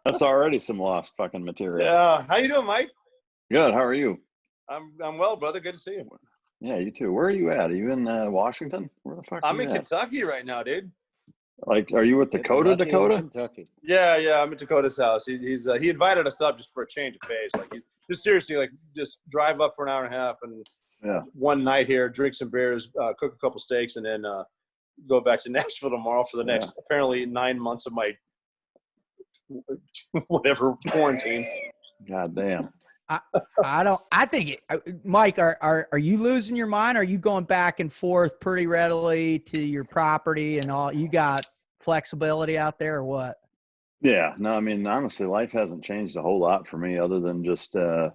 That's already some lost fucking material. Yeah. How you doing, Mike? Good. How are you? I'm well, brother. Good to see you. Yeah, you too. Where are you at? Are you in Washington? Where the fuck are I'm you in at? Kentucky right now, dude. Like, are you with Dakota? Kentucky. Yeah. I'm at Dakota's house. He invited us up just for a change of pace. Like, just seriously, like, just drive up for an hour and a half and one night here, drink some beers, cook a couple steaks, and then go back to Nashville tomorrow for the next apparently 9 months of my whatever quarantine. God damn. Mike, are you losing your mind? Are you going back and forth pretty readily to your property and all? You got flexibility out there or what? Yeah, no, I mean, honestly, life hasn't changed a whole lot for me other than just, the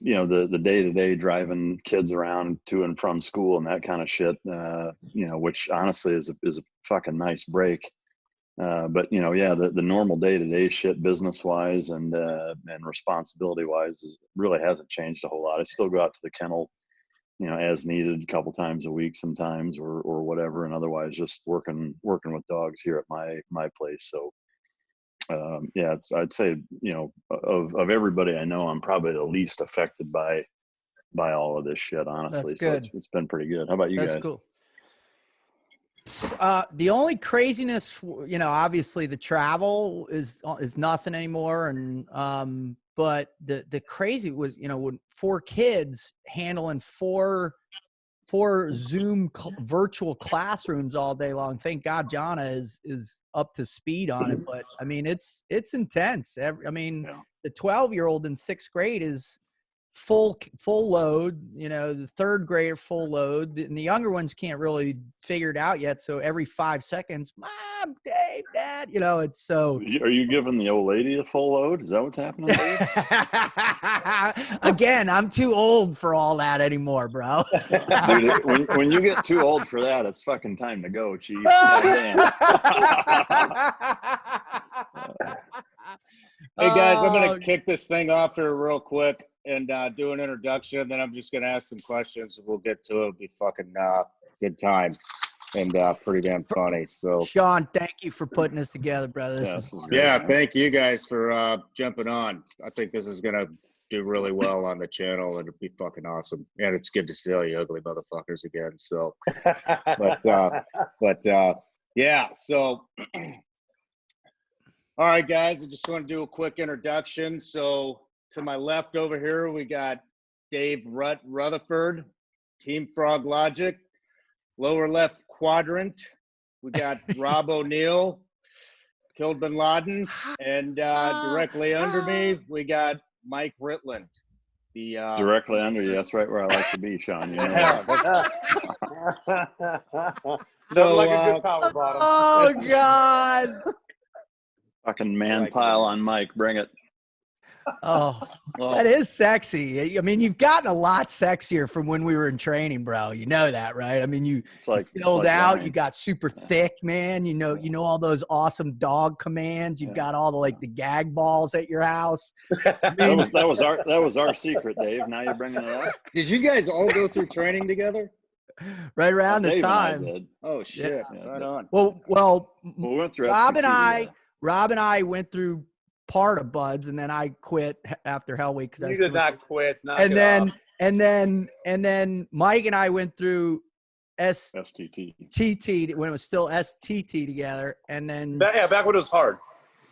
day-to-day driving kids around to and from school and that kind of shit, which honestly is a fucking nice break. But the normal day-to-day shit business-wise and responsibility-wise really hasn't changed a whole lot. I still go out to the kennel, as needed a couple times a week sometimes or whatever, and otherwise just working with dogs here at my place. So I'd say, of everybody I know, I'm probably the least affected by all of this shit, honestly. That's good. So it's been pretty good. How about you guys? That's cool. The only craziness, obviously the travel is nothing anymore. And, but the crazy was, when 4 kids handling four Zoom virtual classrooms all day long. Thank God Jana is up to speed on it. But I mean, it's intense. The 12-year-old in 6th grade is full load, the 3rd grader full load, and the younger ones can't really figure it out yet. So every 5 seconds, Mom, Dave, Dad, it's so. Are you giving the old lady a full load? Is that what's happening? Again, I'm too old for all that anymore, bro. Dude, when you get too old for that, it's fucking time to go, Chief. Hey guys, I'm going to kick this thing off here real quick and do an introduction. Then I'm just going to ask some questions and we'll get to it. It'll be fucking good time and pretty damn funny. So, Shawn, thank you for putting this together, brother. This is great, thank you guys for jumping on. I think this is going to do really well on the channel and it'll be fucking awesome. And it's good to see all you ugly motherfuckers again. So, yeah, so. All right, guys, I just want to do a quick introduction. So to my left over here, we got Dave Rutherford, Team Frog Logic. Lower left quadrant, we got Rob O'Neill, killed Bin Laden. And directly under me, we got Mike Ritland. Directly under you, that's right where I like to be, Shawn. So, like a good power bottom. Oh, God. Fucking man pile on Mike, bring it. Oh, that is sexy. I mean, you've gotten a lot sexier from when we were in training, bro. You know that, right? I mean, you filled out, wine. You got super thick, man. You know all those awesome dog commands. You've got all the gag balls at your house. I mean, that was our secret, Dave. Now you're bringing it up. Did you guys all go through training together? Right around the time. Did. Oh shit! Yeah. Right on. Well, we went through Rob and I went through part of Buds, and then I quit after Hell Week because you did not quit. And then Mike and I went through STT when it was still STT together, and then back when it was hard.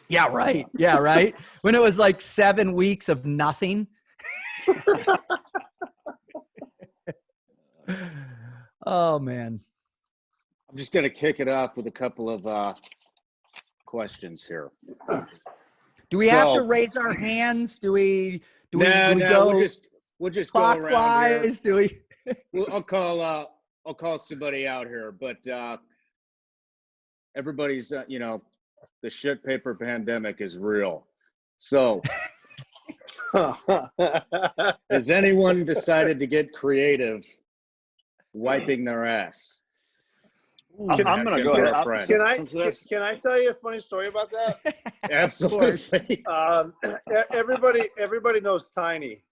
Yeah, right. Yeah, right. When it was like 7 weeks of nothing. Oh man. I'm just gonna kick it off with a couple of questions here. Do we have to raise our hands? Do we go we'll just go around here. Do we? I'll call somebody out here, but everybody's the shit paper pandemic is real. So has anyone decided to get creative wiping their ass? I'm going to go ahead. Can I tell you a funny story about that? Absolutely. Everybody knows Tiny.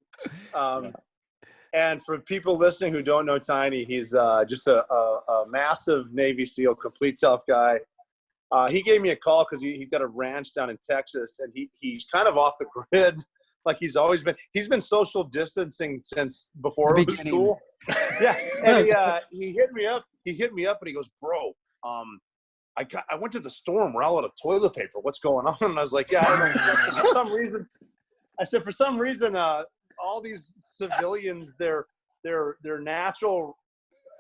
And for people listening who don't know Tiny, he's just a massive Navy SEAL, complete tough guy. He gave me a call because he's got a ranch down in Texas, and he's kind of off the grid. Like he's always been. He's been social distancing since before it was cool. Yeah, and he hit me up. He hit me up, and he goes, "Bro, I went to the store and we're all out of toilet paper. What's going on?" And I was like, "Yeah, I don't know. For some reason." I said, "For some reason, all these civilians, their natural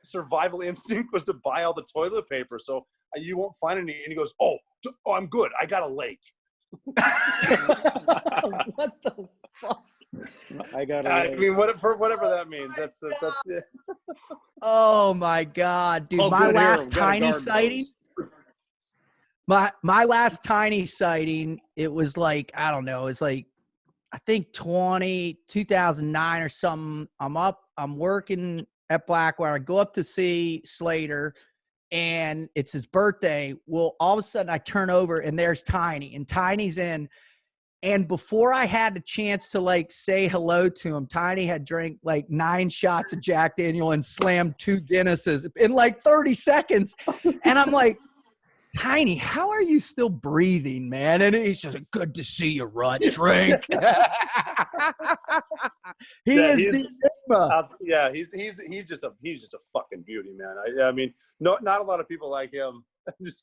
survival instinct was to buy all the toilet paper, so you won't find any." And he goes, "Oh, I'm good. I got a lake." What the fuck? I mean, whatever that means. That's yeah. Oh my God, dude! My last tiny sighting. My last tiny sighting. It was like, I don't know. It's like, I think 2009 or something. I'm working at Blackwater. I go up to see Slater, and it's his birthday. Well, all of a sudden I turn over and there's Tiny, and Tiny's in. And before I had the chance to like say hello to him, Tiny had drank like 9 shots of Jack Daniel and slammed 2 Guinnesses in like 30 seconds. And I'm like, Tiny, how are you still breathing, man? And he's just like, "Good to see you, Rut. Drink." He's just a fucking beauty, man. I mean, not a lot of people like him. just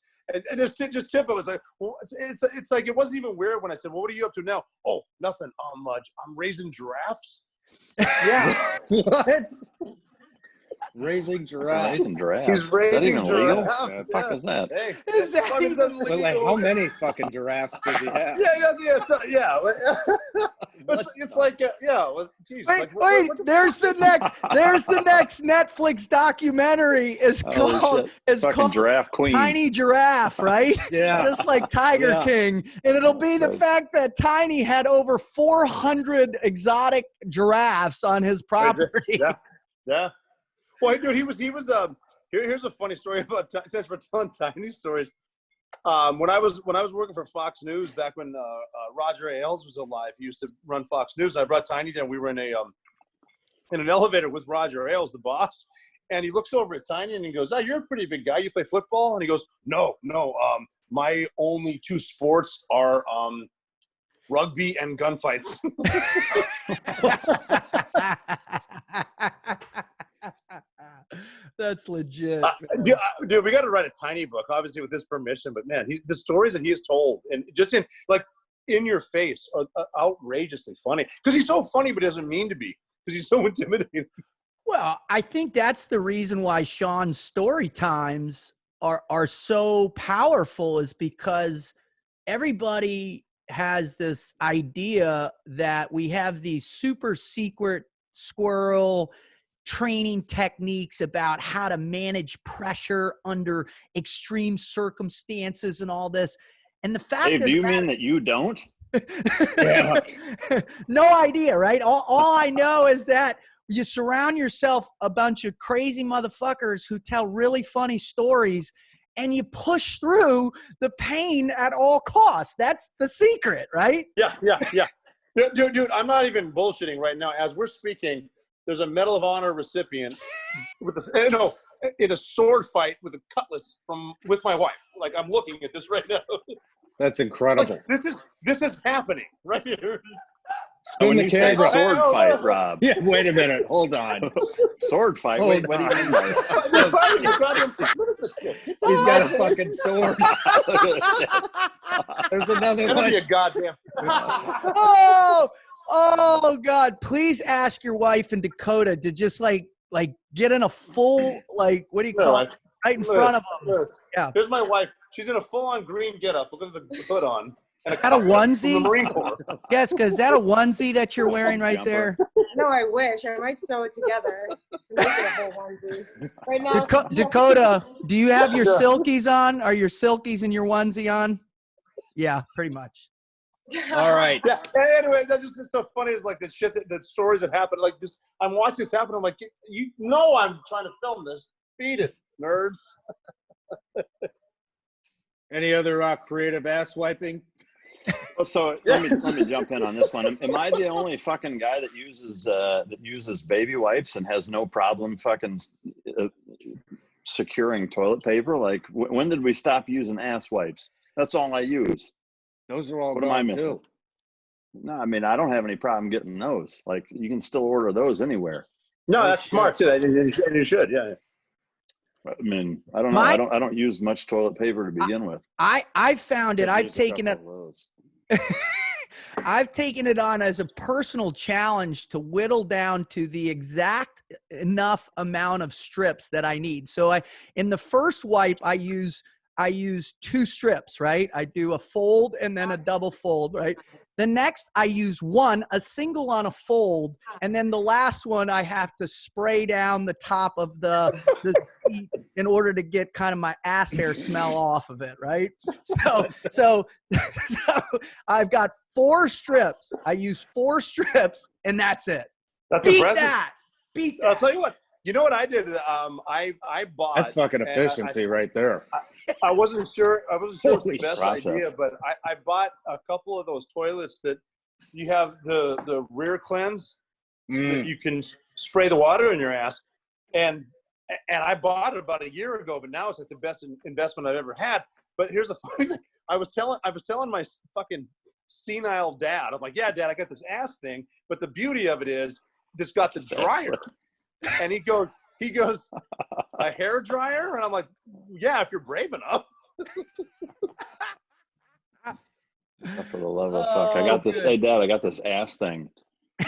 typical. It's like, well, it's like it wasn't even weird when I said, "Well, what are you up to now?" "Oh, nothing. I'm raising giraffes." Yeah. What? Raising giraffes. Raising giraffes. He's raising is that even giraffes. legal? The fuck is that? Hey, Is that even But like, how many fucking giraffes does he have? Yeah. It's like, yeah. Well, geez, Wait, like, there's the next Netflix documentary. It's called Giraffe Queen. Tiny Giraffe, right? Yeah. Just like Tiger King. And it'll be the fact that Tiny had over 400 exotic giraffes on his property. Yeah. Well, dude, he was. Here's a funny story about, since we're telling Tiny stories. When I was working for Fox News back when Roger Ailes was alive, he used to run Fox News. And I brought Tiny there, and we were in an elevator with Roger Ailes, the boss. And he looks over at Tiny and he goes, "Oh, you're a pretty big guy. You play football?" And he goes, No. My only 2 sports are rugby and gunfights." That's legit. Dude, we got to write a Tiny book, obviously with his permission. But man, the stories that he has told, and just in your face, are outrageously funny. Because he's so funny, but doesn't mean to be. Because he's so intimidating. Well, I think that's the reason why Shawn's story times are so powerful, is because everybody has this idea that we have these super secret squirrel training techniques about how to manage pressure under extreme circumstances and all this. And the fact Dave, do you mean that you don't? Yeah. No idea, right? All I know is that you surround yourself a bunch of crazy motherfuckers who tell really funny stories, and you push through the pain at all costs. That's the secret, right? Yeah. Dude, I'm not even bullshitting right now. As we're speaking, there's a Medal of Honor recipient in a sword fight with a cutlass with my wife. Like, I'm looking at this right now. That's incredible. Like, this is happening right here. Spin the camera. Sword fight, Rob. Yeah, wait a minute. Hold on. Sword fight? Wait, what do you mean by that? He's got a fucking sword. There's another That'll one. be a goddamn. Oh God, please ask your wife in Dakota to just like get in a full, like, what do you call it? Right in front of them. Yeah. Here's my wife. She's in a full-on green getup. Look at the hood on. And a onesie? From the Marine Corps. Yes, because is that a onesie that you're wearing right there? No, I wish. I might sew it together to make it a whole onesie. Right now, Dakota, do you have your silkies on? Are your silkies and your onesie on? Yeah, pretty much. All right. Yeah. Anyway, that just is so funny. Is like the shit that stories that happen. Like this, I'm watching this happen. I'm like, you know, I'm trying to film this. Beat it, nerds. Any other creative ass wiping? So let me jump in on this one. Am I the only fucking guy that uses baby wipes and has no problem fucking securing toilet paper. Like, when did we stop using ass wipes? That's all I use. Those are all What am I gone missing? too. No, I mean, I don't have any problem getting those. Like, you can still order those anywhere. No, Oh, that's shit. smart too. And you should, yeah. I mean, I don't know. I don't use much toilet paper to begin with. I found it. I've taken it. Of those. I've taken it on as a personal challenge to whittle down to the exact enough amount of strips that I need. So in the first wipe, I use 2 strips, right? I do a fold and then a double fold, right? The next, I use a single on a fold, and then the last one, I have to spray down the top of the seat in order to get kind of my ass hair smell off of it, right? So I've got 4 strips. I use 4 strips, and that's it. That's Beat impressive. that. Beat that. I'll tell you what. You know what I did? I bought. That's fucking efficiency right there. I wasn't sure. I wasn't sure it was the Holy best process. idea, but I bought a couple of those toilets that you have the rear cleanse that you can spray the water in your ass, and I bought it about a year ago, but now it's like the best investment I've ever had. But here's the funny thing: I was telling my fucking senile dad, I'm like, yeah, Dad, I got this ass thing, but the beauty of it is it's got the dryer. And he goes, a hair dryer? And I'm like, yeah, if you're brave enough. For the love of fuck. I got this. Hey, Dad, I got this ass thing.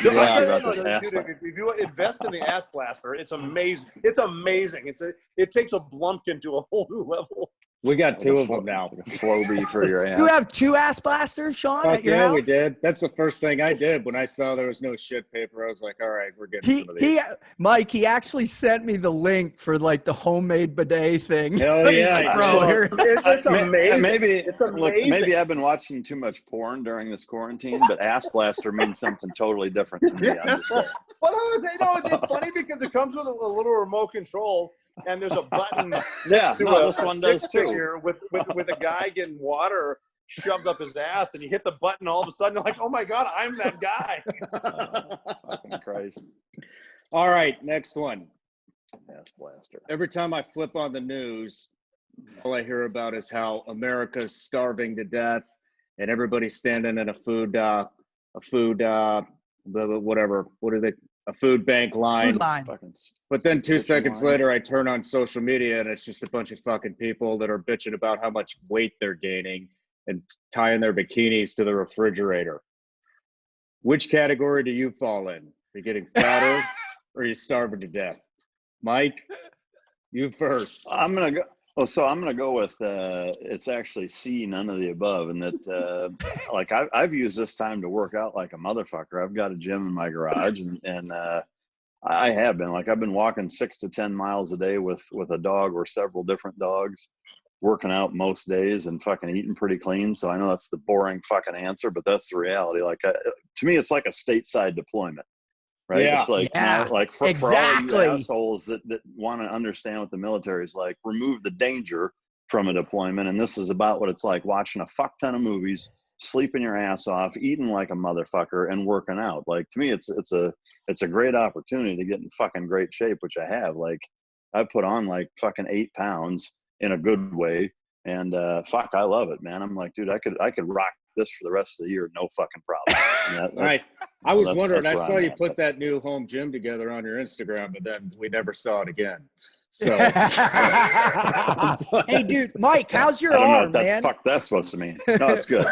No, Yeah, no, I got this ass dude, thing. if you invest in the ass blaster, it's amazing. It's amazing. It takes a blumpkin to a whole new level. We got 2 of them now. It's like a Flowbee for your ass. You have 2 ass blasters, Sean, at your house? We did. That's the first thing I did when I saw there was no shit paper. I was like, all right, we're getting some of these. Mike, he actually sent me the link for like the homemade bidet thing. Hell He's yeah, like, I bro, did. here. It's amazing. Maybe look, maybe I've been watching too much porn during this quarantine, but ass blaster means something totally different to me. I'm just saying. Well, it's funny because it comes with a little remote control, and there's a button. Yeah, to no, a, this a one does stick too. figure with a guy getting water shoved up his ass, and you hit the button. All of a sudden, you're like, "Oh my god, I'm that guy!" Fucking Christ. All right, next one. Ass blaster. Every time I flip on the news, all I hear about is how America's starving to death, and everybody's standing in a food bank line. Food line. But then 2 seconds later, I turn on social media, and it's just a bunch of fucking people that are bitching about how much weight they're gaining and tying their bikinis to the refrigerator. Which category do you fall in? You're getting fatter or you're starving to death? Mike, you first. I'm gonna go. Oh, so I'm gonna go with it's actually C, none of the above, and that like I've used this time to work out like a motherfucker. I've got a gym in my garage, and I have been I've been walking 6 to 10 miles a day with a dog or several different dogs, working out most days and fucking eating pretty clean. So I know that's the boring fucking answer, but that's the reality. To me, it's like a stateside deployment. Right. Yeah. It's like, Yeah, for exactly. all you assholes that want to understand what the military is like, remove the danger from a deployment. And this is about what it's like watching a fuck ton of movies, sleeping your ass off, eating like a motherfucker, and working out. Like, to me, it's a great opportunity to get in fucking great shape, which I have. Like, I put on like fucking 8 pounds in a good way. And fuck, I love it, man. I'm like, dude, I could rock this for the rest of the year, no fucking problem. Nice. I was wondering, I where saw I'm you at, put that new home gym together on your Instagram, but then we never saw it again. So, hey, dude, Mike, how's your I don't know arm, what man? fuck that's supposed to mean. No, it's good.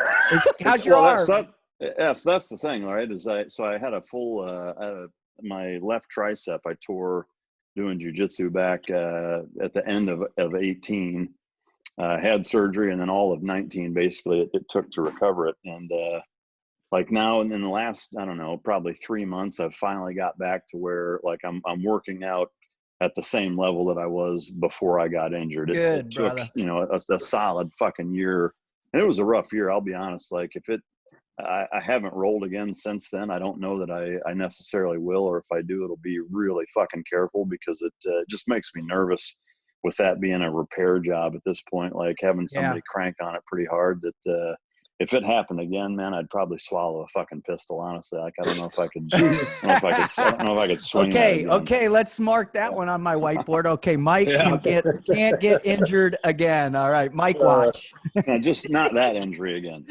How's your arm? So that's the thing, right? I had a full my left tricep I tore doing jujitsu back at the end of 18. Had surgery, and then all of 19 basically it took to recover it. And like now, and in the last, I don't know, probably 3 months, I've finally got back to where like I'm working out at the same level that I was before I got injured. It took, brother. A solid fucking year, and it was a rough year. I'll be honest. Like I haven't rolled again since then. I don't know that I necessarily will, or if I do, it'll be really fucking careful, because it just makes me nervous with that being a repair job at this point, like having somebody crank on it pretty hard, that if it happened again, man, I'd probably swallow a fucking pistol. Honestly, like I don't know if I could. I don't know if I could swing. Okay, let's mark that one on my whiteboard. Okay, Mike can't get injured again. All right, Mike, watch. No, just not that injury again.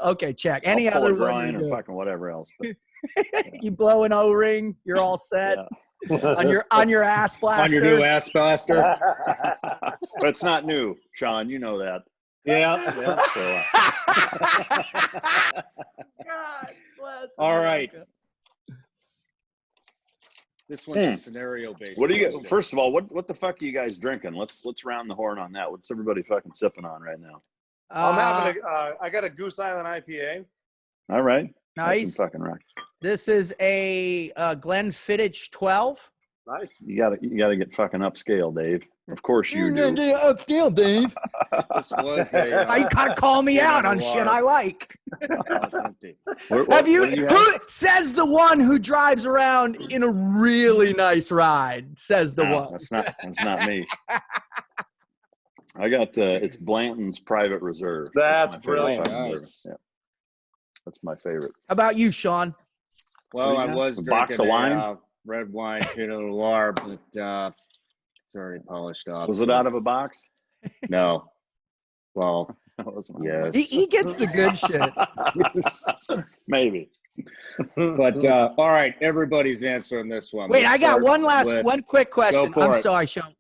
Okay, check. Any I'll pull other a groin one or fucking whatever else. But, you blow an O-ring, you're all set. On your ass blaster. On your new ass blaster. But it's not new, Shawn. You know that. Yeah. So, God bless All America. right. This one's a scenario based. what do you get? First of all, what the fuck are you guys drinking? Let's round the horn on that. What's everybody fucking sipping on right now? I'm having I got a Goose Island IPA. All right. Nice. Fucking rock. This is a Glenfiddich 12. Nice. You gotta get fucking upscale, Dave. Of course you do. Upscale, Dave. This was a. You can't call me out on shit I like. What do you Who says the one who drives around in a really nice ride? Says the one. That's not me. I got it's Blanton's Private Reserve. That's my favorite brilliant. fucking Nice. bourbon. Yeah. That's my favorite. How about you, Sean? Well, I was A drinking box of wine? Red wine, Pinot Noir, but it's already polished off. Was it out of a box? No. Well, yes. He gets the good shit. Maybe. But all right, everybody's answering this one. Wait, Let's I got start one quick question. for I'm it. sorry, Sean.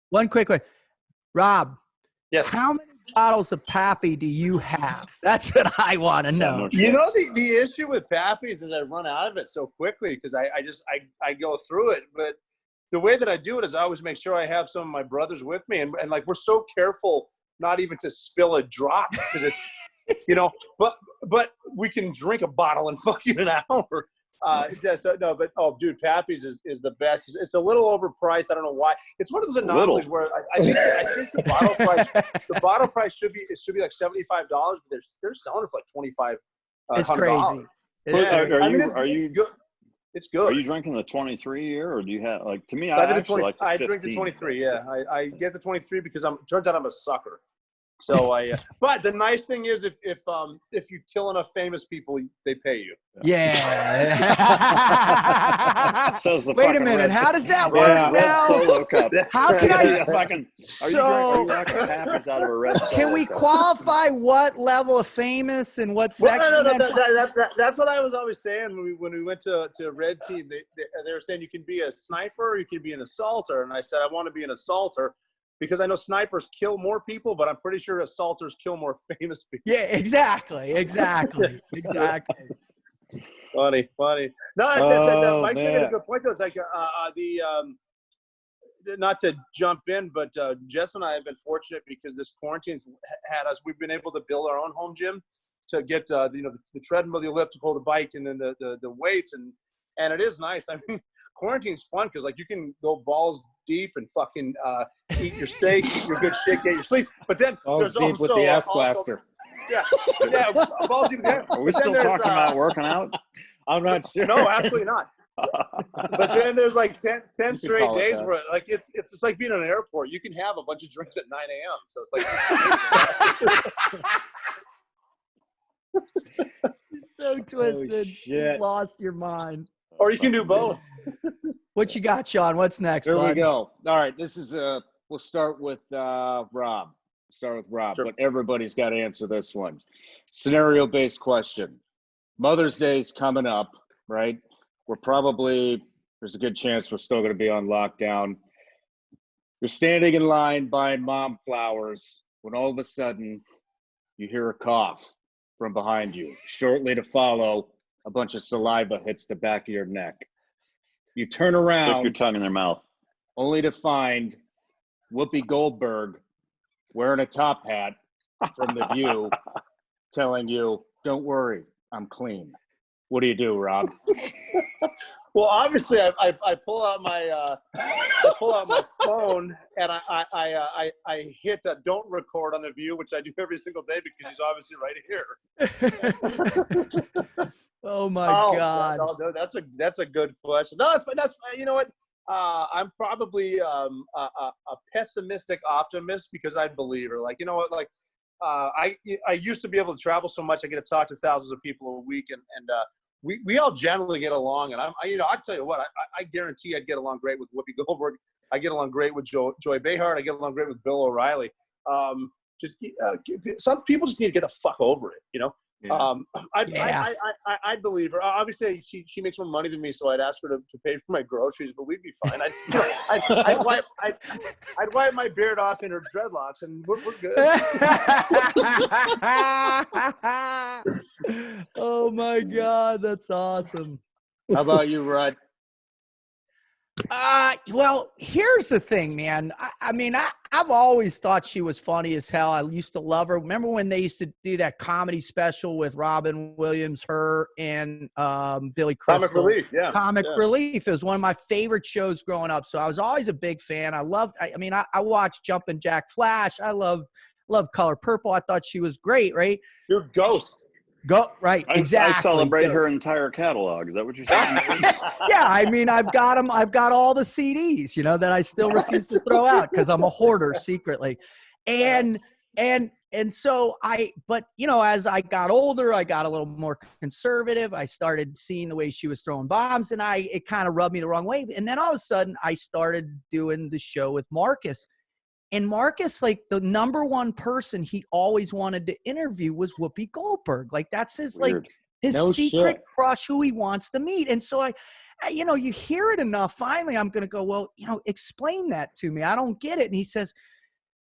One quick question. Rob, Yes. how many bottles of Pappy do you have? That's what I want to know. You know, the issue with Pappy's is I run out of it so quickly because I go through it. But the way that I do it is I always make sure I have some of my brothers with me. And like, we're so careful not even to spill a drop because it's, you know, but we can drink a bottle in fucking an hour. Dude, Pappy's is the best. It's a little overpriced. I don't know why. It's one of those anomalies where I think the bottle price should be like $75, but they're selling it for like $25. It's crazy. It's good. It's good. Are you drinking the 23 year, or do you have like? To me, I actually like the 15. drink the 23. Yeah, I get the 23 because turns out I'm a sucker. So but the nice thing is if you kill enough famous people, they pay you. Yeah. Wait a minute. How does that work now? Solo cup. How can I? Fucking, are you drinking Pappy's out of a red? Can we qualify what level of famous and what section? That's what I was always saying when we went to Red Team. They were saying you can be a sniper or you can be an assaulter, and I said I want to be an assaulter. Because I know snipers kill more people, but I'm pretty sure assaulters kill more famous people. Yeah, exactly. Funny. No, Mike's making a good point, though. It's like not to jump in, but Jess and I have been fortunate because this quarantine's had us. We've been able to build our own home gym to get the treadmill, the elliptical, the bike, and then the weights, and it is nice. I mean, quarantine's fun because like you can go balls deep and fucking eat your steak, eat your good shit, get your sleep. But then balls deep with the ass blaster. Yeah, balls deep. Are we still talking about working out? I'm not sure. No, absolutely not. But then there's like 10 straight days where like it's like being in an airport. You can have a bunch of drinks at 9 a.m. So it's like so twisted. Shit. You lost your mind. Or you can do both. What you got, Sean? What's next? Here bud? we go. All right, this is we'll start with Rob. Sure. But everybody's got to answer this one. Scenario-based question. Mother's Day's coming up, right? There's a good chance we're still going to be on lockdown. You're standing in line buying mom flowers when all of a sudden you hear a cough from behind you. Shortly to follow, a bunch of saliva hits the back of your neck. You turn around. Stick your tongue in their mouth. Only to find Whoopi Goldberg wearing a top hat from The View telling you, "Don't worry, I'm clean." What do you do, Rob? Well, obviously, I pull out my phone and I hit don't record on The View, which I do every single day because he's obviously right here. Oh my God! No, that's a good question. No, that's you know what? I'm probably a pessimistic optimist because I believe her. Like, you know what? Like I used to be able to travel so much. I get to talk to thousands of people a week, and we all generally get along. And I tell you what, I guarantee I'd get along great with Whoopi Goldberg. I get along great with Joy Behar. I get along great with Bill O'Reilly. Some people just need to get the fuck over it, you know. Yeah. I believe her. Obviously, she makes more money than me, so I'd ask her to pay for my groceries, but we'd be fine. I'd wipe my beard off in her dreadlocks, and we're good. Oh my God, that's awesome. How about you, Rod? Well, here's the thing, man. I've always thought she was funny as hell. I used to love her. Remember when they used to do that comedy special with Robin Williams, her, and Billy Crystal? Comic Relief, yeah. Comic Relief is one of my favorite shows growing up. So I was always a big fan. I watched Jumpin' Jack Flash. I love Color Purple. I thought she was great, right? Dude, Ghost. Exactly. I celebrate her entire catalog. Is that what you're saying? Yeah, I've got all the CDs, you know, that I still refuse to throw out because I'm a hoarder secretly. And so but you know, as I got older, I got a little more conservative. I started seeing the way she was throwing bombs, and it kind of rubbed me the wrong way. And then all of a sudden I started doing the show with Marcus. And Marcus, like, the number one person he always wanted to interview was Whoopi Goldberg. Like, that's his, Weird. his secret crush who he wants to meet. And so you hear it enough. Finally, I'm going to go, well, explain that to me. I don't get it. And he says,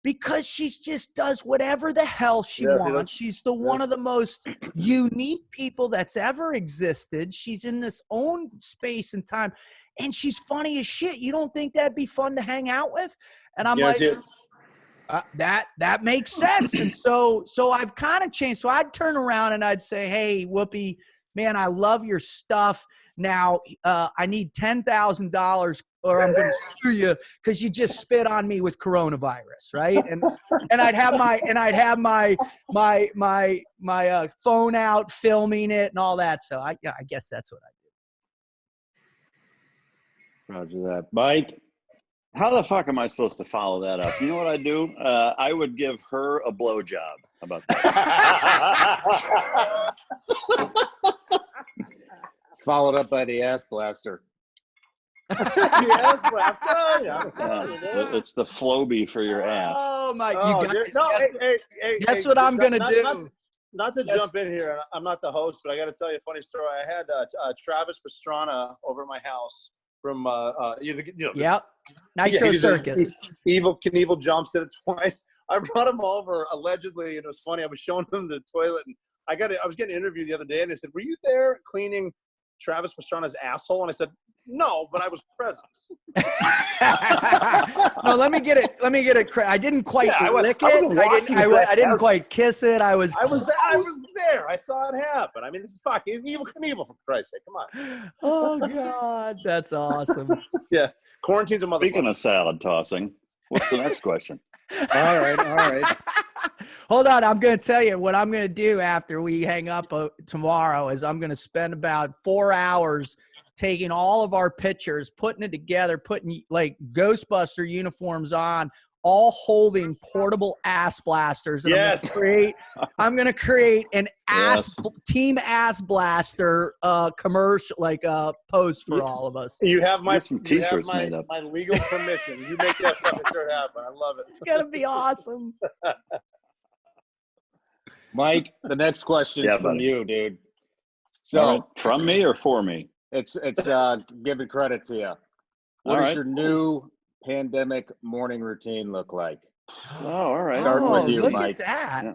because she just does whatever the hell she wants. She's one of the most unique people that's ever existed. She's in this own space and time. And she's funny as shit. You don't think that'd be fun to hang out with? And I'm that makes sense. And so I've kind of changed. So I'd turn around and I'd say, hey, Whoopi, man, I love your stuff. Now I need $10,000 or I'm going to sue you because you just spit on me with coronavirus, right? And I'd have my phone out filming it and all that. So I guess that's what I do. Roger that. Mike, how the fuck am I supposed to follow that up? You know what I do? I would give her a blowjob. How about that? Followed up by the ass blaster. It's the Floby for your ass. Oh my! Guess what I'm gonna do? Not to jump in here. I'm not the host, but I got to tell you a funny story. I had Travis Pastrana over at my house from Nitro Circus. Knievel jumps did it twice. I brought him over allegedly, and it was funny. I was showing him the toilet, and I was getting interviewed the other day, and they said, "Were you there cleaning Travis Pastrana's asshole?" And I said, "No, but I was present." No, let me get it. I didn't quite lick it. I didn't quite kiss it. I was there. I saw it happen. I mean, this is fucking Evel Knievel, for Christ's sake. Come on. Oh God, that's awesome. Yeah, quarantine's a motherfucker. Speaking of salad tossing, what's the next question? All right. Hold on. I'm going to tell you what I'm going to do after we hang up tomorrow is I'm going to spend about 4 hours taking all of our pictures, putting it together, putting like Ghostbuster uniforms on, all holding portable ass blasters. And I'm going to create an team ass blaster commercial, like a post for all of us. You have some t-shirts made up. My legal permission. You make that fucking shirt happen. I love it. It's going to be awesome. Mike, the next question is from you, dude. So from me or for me? It's giving credit to you. What does your new pandemic morning routine look like? Oh, all right. Starting with you, look Mike. at that. Yeah.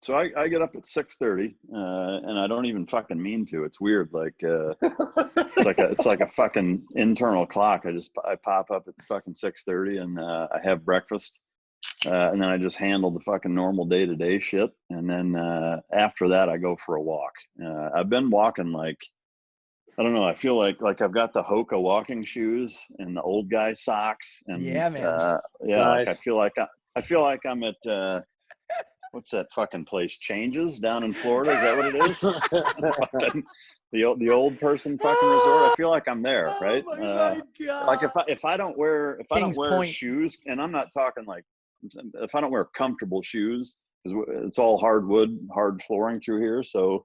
So I get up at 6:30, and I don't even fucking mean to. It's weird. Like it's like a fucking internal clock. I pop up at fucking 6:30, and I have breakfast, and then I just handle the fucking normal day-to-day shit. And then after that, I go for a walk. I've been walking I don't know. I feel like I've got the Hoka walking shoes and the old guy socks. And yeah, man. Nice. I feel like I'm at what's that fucking place? Changes down in Florida. Is that what it is? the old person fucking resort. I feel like I'm there, right? Oh my God. Like if I don't wear shoes, and I'm not talking like if I don't wear comfortable shoes, it's all hardwood, hard flooring through here. So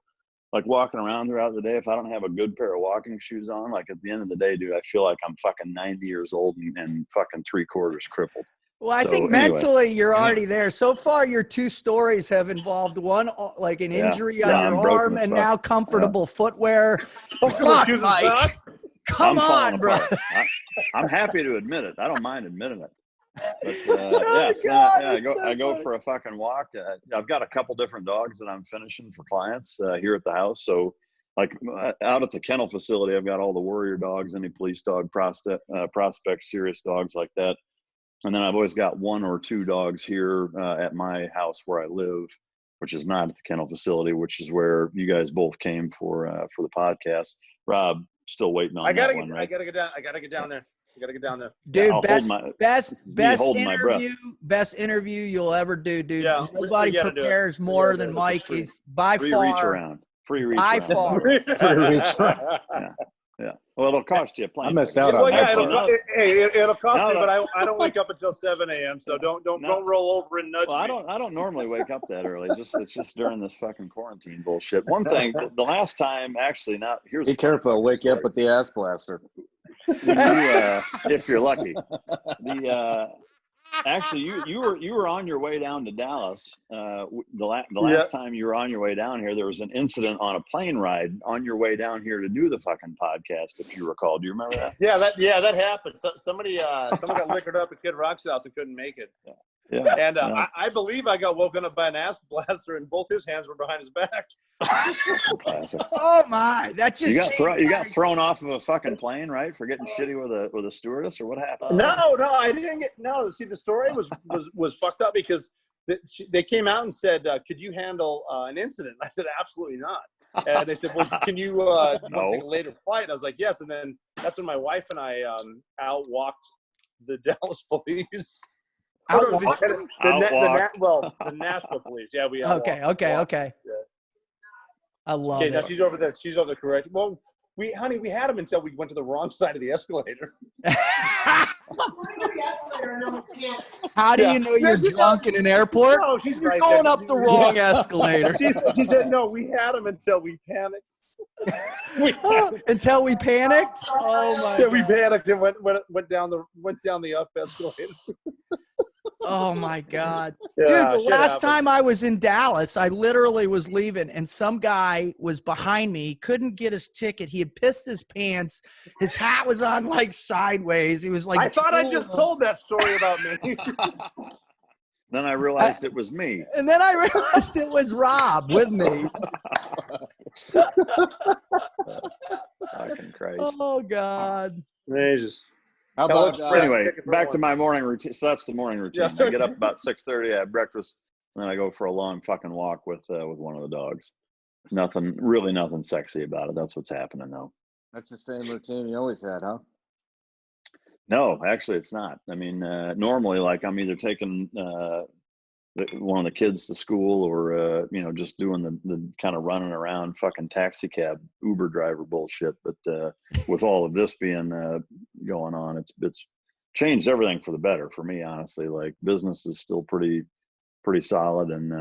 like walking around throughout the day, if I don't have a good pair of walking shoes on, like at the end of the day, dude, I feel like I'm fucking 90 years old and fucking 3/4 crippled. Well, I think mentally you're already there. So far, your 2 stories have involved one, like an injury on your arm, and now comfortable footwear. Fuck, Mike. Come on, bro. I'm happy to admit it. I don't mind admitting it. But I go for a fucking walk. I've got a couple different dogs that I'm finishing for clients here at the house. So like out at the kennel facility, I've got all the warrior dogs, any police dog, prospects, serious dogs like that. And then I've always got 1 or 2 dogs here at my house where I live, which is not at the kennel facility, which is where you guys both came for the podcast. Rob, still waiting on that one, right? I gotta get down there. Dude, best interview you'll ever do, dude. Yeah, Nobody prepares more than Mike. He's by free far. Reach around. Free reach by around. far. Free reach around. Yeah. Well, it'll cost you a plane. I missed out on that. It'll cost me, but I don't wake up until 7 a.m. So don't roll over and nudge me. I don't normally wake up that early. It's just during this fucking quarantine bullshit. One thing, the last time, actually, here's. Be careful, I'll wake you up with the ass blaster. If you're lucky. Actually, you were on your way down to Dallas. The last time you were on your way down here, there was an incident on a plane ride on your way down here to do the fucking podcast. If you recall, do you remember that? Yeah, that happened. Somebody got liquored up at Kid Rock's house and couldn't make it. Yeah. And I believe I got woken up by an ass blaster, and both his hands were behind his back. Oh my! That just you got thrown off of a fucking plane, right, for getting shitty with a stewardess, or what happened? No, I didn't get. No, see, the story was fucked up because they came out and said, "Could you handle an incident?" And I said, "Absolutely not." And they said, "Well, can you want to take a later flight?" And I was like, "Yes." And then that's when my wife and I outwalked the Dallas police. The Nashville police. Yeah, we outwalked. Okay. Yeah. I love it. Now she's over there. She's over there correct. Well, we had him until we went to the wrong side of the escalator. How do you know you're drunk in an airport? No, she's you're right going there. up the wrong escalator. She said, no, we had him until we panicked. Until we panicked? Oh my! Yeah, we panicked and went down the up escalator. Oh my God. Yeah, dude, the last time I was in Dallas, I literally was leaving and some guy was behind me. He couldn't get his ticket. He had pissed his pants. His hat was on like sideways. He was like, I thought I just told that story about me. Then I realized it was me. And then I realized it was Rob with me. Fucking Christ. Oh God. Jesus. How about anyway, back to my morning routine. So that's the morning routine. I get up about 6:30, I have breakfast, and then I go for a long fucking walk with one of the dogs. Really nothing sexy about it. That's what's happening though. That's the same routine you always had, huh? No, actually it's not. I mean, normally like I'm either taking one of the kids to school or, just doing the kind of running around fucking taxi cab, Uber driver bullshit. But with all of this being going on, it's changed everything for the better for me, honestly. Like business is still pretty solid. And,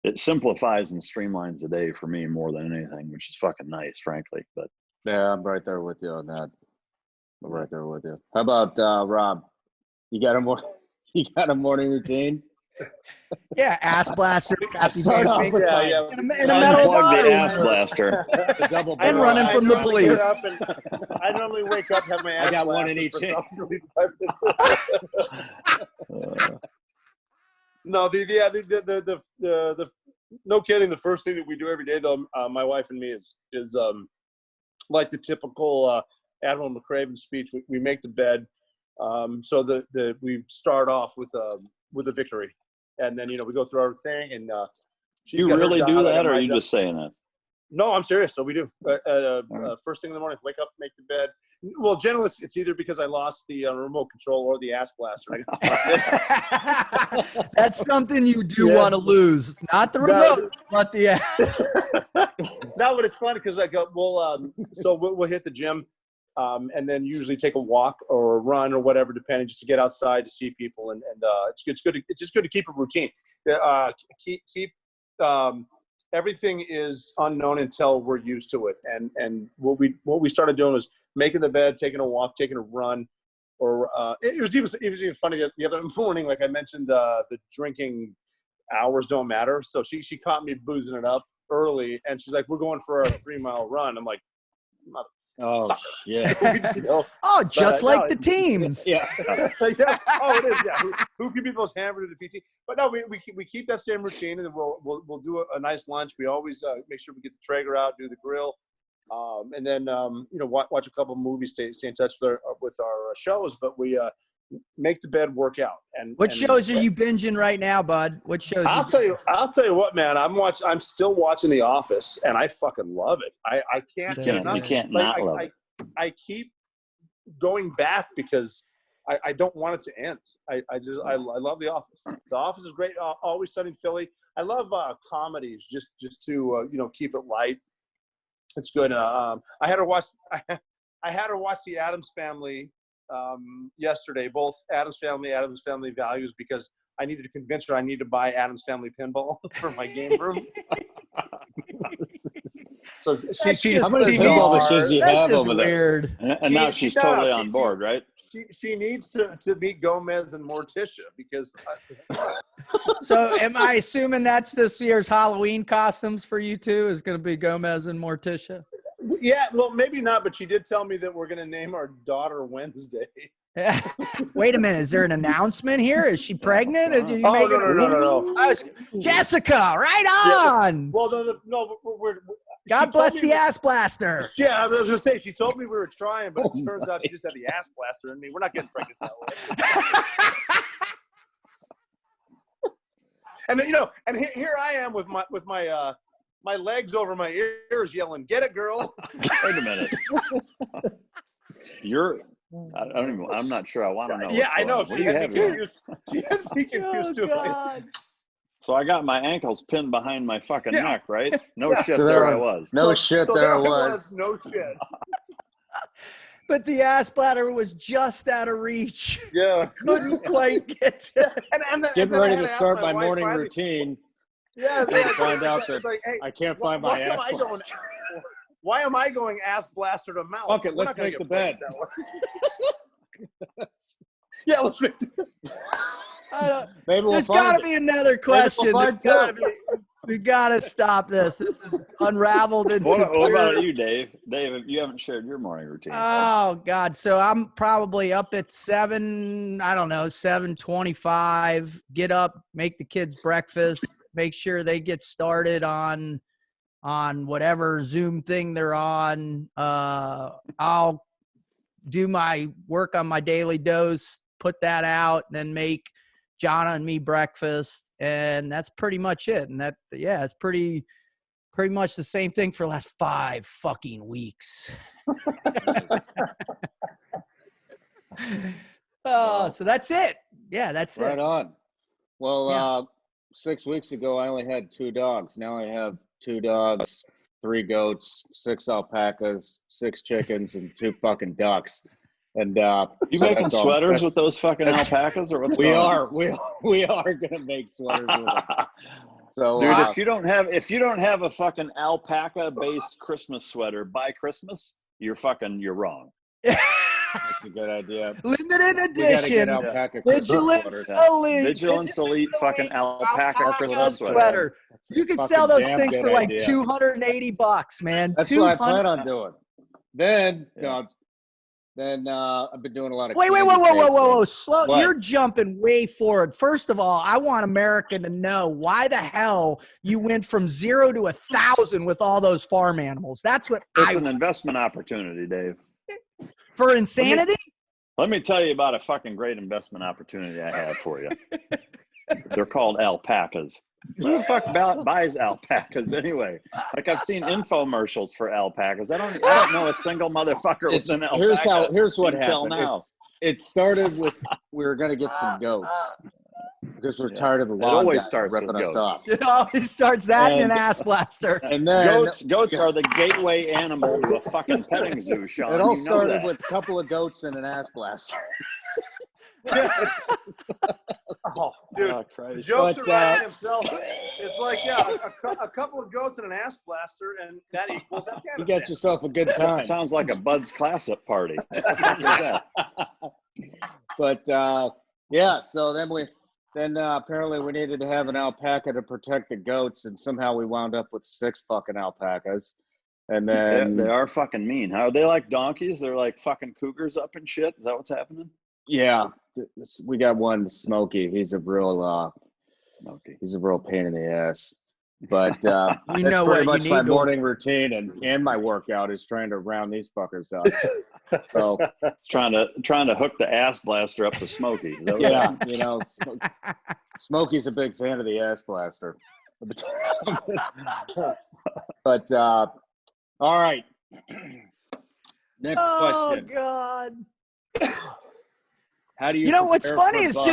it simplifies and streamlines the day for me more than anything, which is fucking nice, frankly. But yeah, I'm right there with you on that. I'm right there with you. How about Rob? You got a morning routine? Yeah, ass blaster. Yeah. In a metal bottle. Ass blaster. And running from the police. I normally wake up, have my ass. I got one in each hand. No, the no kidding. The first thing that we do every day, though, my wife and me is like the typical Admiral McCraven speech. We make the bed. So we start off with a victory, and then we go through our thing. And you really do that, or are you just saying that? No, I'm serious. So we do. First thing in the morning, wake up, make the bed. Well, generally, it's either because I lost the remote control or the ass blaster. That's something you do want to lose. It's not the remote, but the ass. No, but it's funny because I go, we'll hit the gym. and then usually take a walk or a run or whatever, depending, just to get outside to see people. And it's good. It's just good to keep a routine. Keep everything is unknown until we're used to it. And what we started doing was making the bed, taking a walk, taking a run, or it was even funny that the other morning, like I mentioned, the drinking hours don't matter. So she caught me boozing it up early, and she's like, "We're going for a 3-mile run." I'm like, Oh shit! Oh, just like the teams. Yeah. Yeah. Oh, it is. Yeah. Who can be the most hammered at the PT? But no, we keep that same routine, and then we'll do a nice lunch. We always make sure we get the Traeger out, do the grill, and then watch a couple of movies, stay in touch with our shows. But we make the bed work out. And what shows are you binging right now, bud? What shows? I'll tell you what, man. I'm still watching The Office, and I fucking love it. I can't get enough. You can't not love it. I keep going back because I don't want it to end. I love The Office. The Office is great. Always Sunny in Philly. I love comedies just to keep it light. It's good. I had to watch The Addams Family yesterday, both Addams Family Values, because I needed to convince her I need to buy Addams Family pinball for my game room. So how many pinball machines do you have over weird. there? And now she's totally on board, right? She needs to meet Gomez and Morticia because. So am I assuming that's this year's Halloween costumes for you two? Is going to be Gomez and Morticia? Yeah, well, maybe not, but she did tell me that we're going to name our daughter Wednesday. Wait a minute. Is there an announcement here? Is she pregnant? No. Jessica, right on. Yeah, well, no, we're God bless the ass blaster. Yeah, I was going to say, she told me we were trying, but it turns out she just had the ass blaster in me. We're not getting pregnant that way. And here I am with my legs over my ears yelling, "Get it, girl." Wait a minute. I'm not sure I want to know. Yeah, I know. She had me confused too. So I got my ankles pinned behind my fucking neck, right? No shit, So there I was. No shit, there I was. No shit. But the ass bladder was just out of reach. Yeah. Couldn't quite get to it. Getting ready to start my morning routine. Yeah. Find out that I can't find my ass blaster. Why am I going ass blaster to mouth? Fuck it, let's make the bed. Yeah, let's make the There's got to be another question. We got to stop this. This is unraveled into What about you, Dave? Dave, you haven't shared your morning routine. Oh, God. So I'm probably up at 7:25. Get up, make the kids breakfast, make sure they get started on whatever Zoom thing they're on. I'll do my work on my daily dose, put that out, and then make Jonna and me breakfast, and that's pretty much it. And it's pretty much the same thing for the last 5 fucking weeks. So that's it. Yeah, that's right it. On. Well, 6 weeks ago, I only had 2 dogs. Now I have 2 dogs, 3 goats, 6 alpacas, 6 chickens, and 2 fucking ducks. And you making sweaters with those fucking alpacas, or what's going on? We are gonna make sweaters with them. So, dude, if you don't have a fucking alpaca-based Christmas sweater by Christmas, you're wrong. That's a good idea. Limited edition. Vigilance Elite fucking alpaca Christmas sweater. You can sell those things for like $280, man. That's what I plan on doing. Then I've been doing a lot of. Whoa! Slow. What? You're jumping way forward. First of all, I want America to know why the hell you went from 0 to 1,000 with all those farm animals. That's what it's an investment opportunity, Dave. For insanity? Let me tell you about a fucking great investment opportunity I have for you. They're called alpacas. Who the fuck buys alpacas anyway? Like, I've seen infomercials for alpacas. I don't know a single motherfucker with an alpaca. Here's what happened. Now. It started with we were going to get some goats. because we're tired of the It lawn always guys starts ripping with us goats. off. It always starts that and an ass blaster. And then Goats are the gateway animal to a fucking petting zoo, Sean. it all You know started that. with a couple of goats and an ass blaster. Oh, dude, Oh, the Christ. jokes But, are writing themselves. It's like, yeah, a couple of goats and an ass blaster, and that equals You Afghanistan. got yourself a good time. Sounds like a Bud's Classic party. What the fuck is that? But yeah, so then apparently we needed to have an alpaca to protect the goats, and somehow we wound up with 6 fucking alpacas. And then They are fucking mean. How are they like donkeys? They're like fucking cougars up and shit. Is that what's happening? yeah, we got one, Smokey. He's a real Smokey. he's a real pain in the ass. But You that's know pretty what much you my need to- morning routine and my workout is trying to round these fuckers up. So Trying to hook the ass blaster up to Smokey. Is that what yeah, you know, Smokey's a big fan of the ass blaster. But all right. Next question. Oh God. How do you You know what's prepare funny for is buds?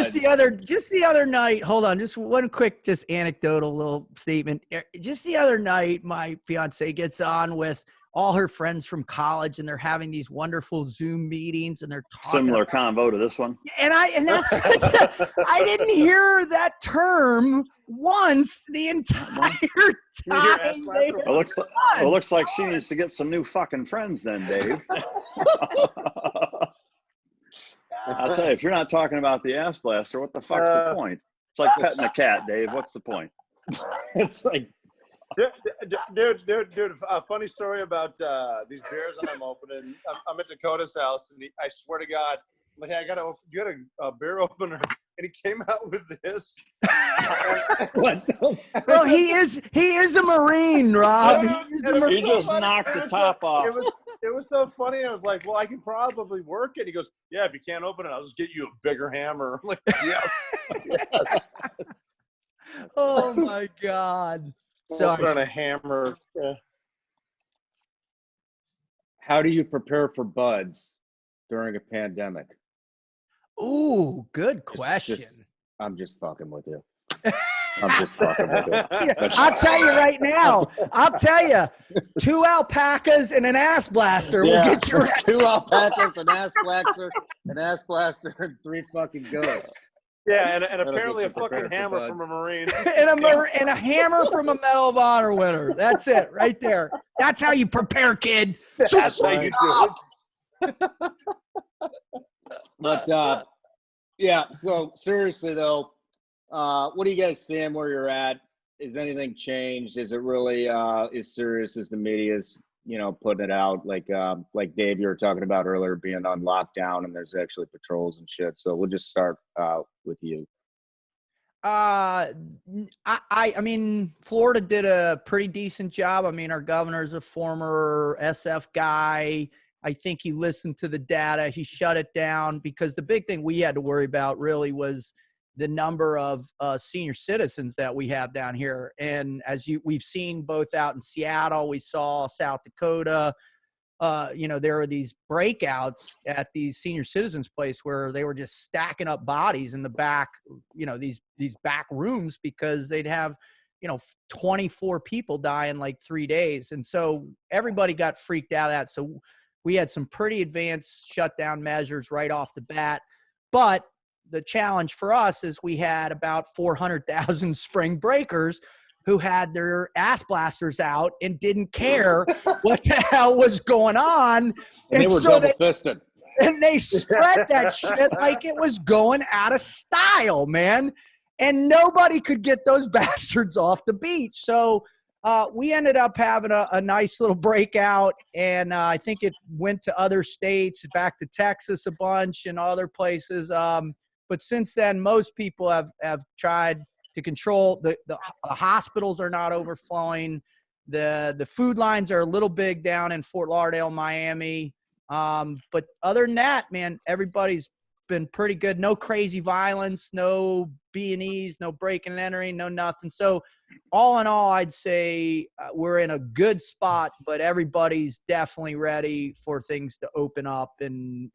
just the other night. Hold on, just one quick, just anecdotal little statement. Just the other night, my fiance gets on with all her friends from college, and they're having these wonderful Zoom meetings, and they're talking. Similar convo to this one. And that's I didn't hear that term once the entire time. They were It looks like she needs to get some new fucking friends then, Dave. I'll tell you, if you're not talking about the ass blaster, what the fuck's the point? It's like petting a cat, Dave. What's the point? It's like, Dude, a funny story about these beers that I'm opening. I'm at Dakota's house, and I swear to God, I'm like, hey, you got a beer opener, and he came out with this. what the Well, he is a Marine, Rob. He is a Marine. He just knocked the top off. It was so funny. I was like, well, I can probably work it. He goes, yeah, if you can't open it, I'll just get you a bigger hammer. I'm like, yes. Oh my God. Sorry. On Sorry. a hammer. Yeah. How do you prepare for buds during a pandemic? Ooh, good question. I'm just fucking with you. I'm just fucking with you. I'll tell you right now. I'll tell you, 2 alpacas and an ass blaster will get you right. 2 alpacas, an ass blaster, and 3 fucking goats. Yeah, and That'll apparently a get you prepared fucking for hammer from buds. a Marine. and a hammer from a Medal of Honor winner. That's it, right there. That's how you prepare, kid. That's how you do it. But yeah, so seriously though, what are you guys seeing where you're at? Is anything changed? Is it really as serious as the media's, putting it out? Like Dave, you were talking about earlier, being on lockdown and there's actually patrols and shit. So we'll just start with you. I mean, Florida did a pretty decent job. I mean, our governor's a former SF guy. I think he listened to the data. He shut it down because the big thing we had to worry about really was the number of senior citizens that we have down here. And as we've seen both out in Seattle, we saw South Dakota, there are these breakouts at these senior citizens place where they were just stacking up bodies in the back, these back rooms because they'd have, 24 people die in like 3 days. And so everybody got freaked out of that. So we had some pretty advanced shutdown measures right off the bat. But the challenge for us is we had about 400,000 spring breakers who had their ass blasters out and didn't care what the hell was going on. And they were so double-fisted. And they spread that shit like it was going out of style, man. And nobody could get those bastards off the beach. So we ended up having a nice little breakout, and I think it went to other states, back to Texas a bunch and other places. But since then, most people have tried to control. The hospitals are not overflowing. The food lines are a little big down in Fort Lauderdale, Miami. But other than that, man, everybody's been pretty good. No crazy violence, no B&Es, no breaking and entering, no nothing. So all in all, I'd say we're in a good spot, but everybody's definitely ready for things to open up and,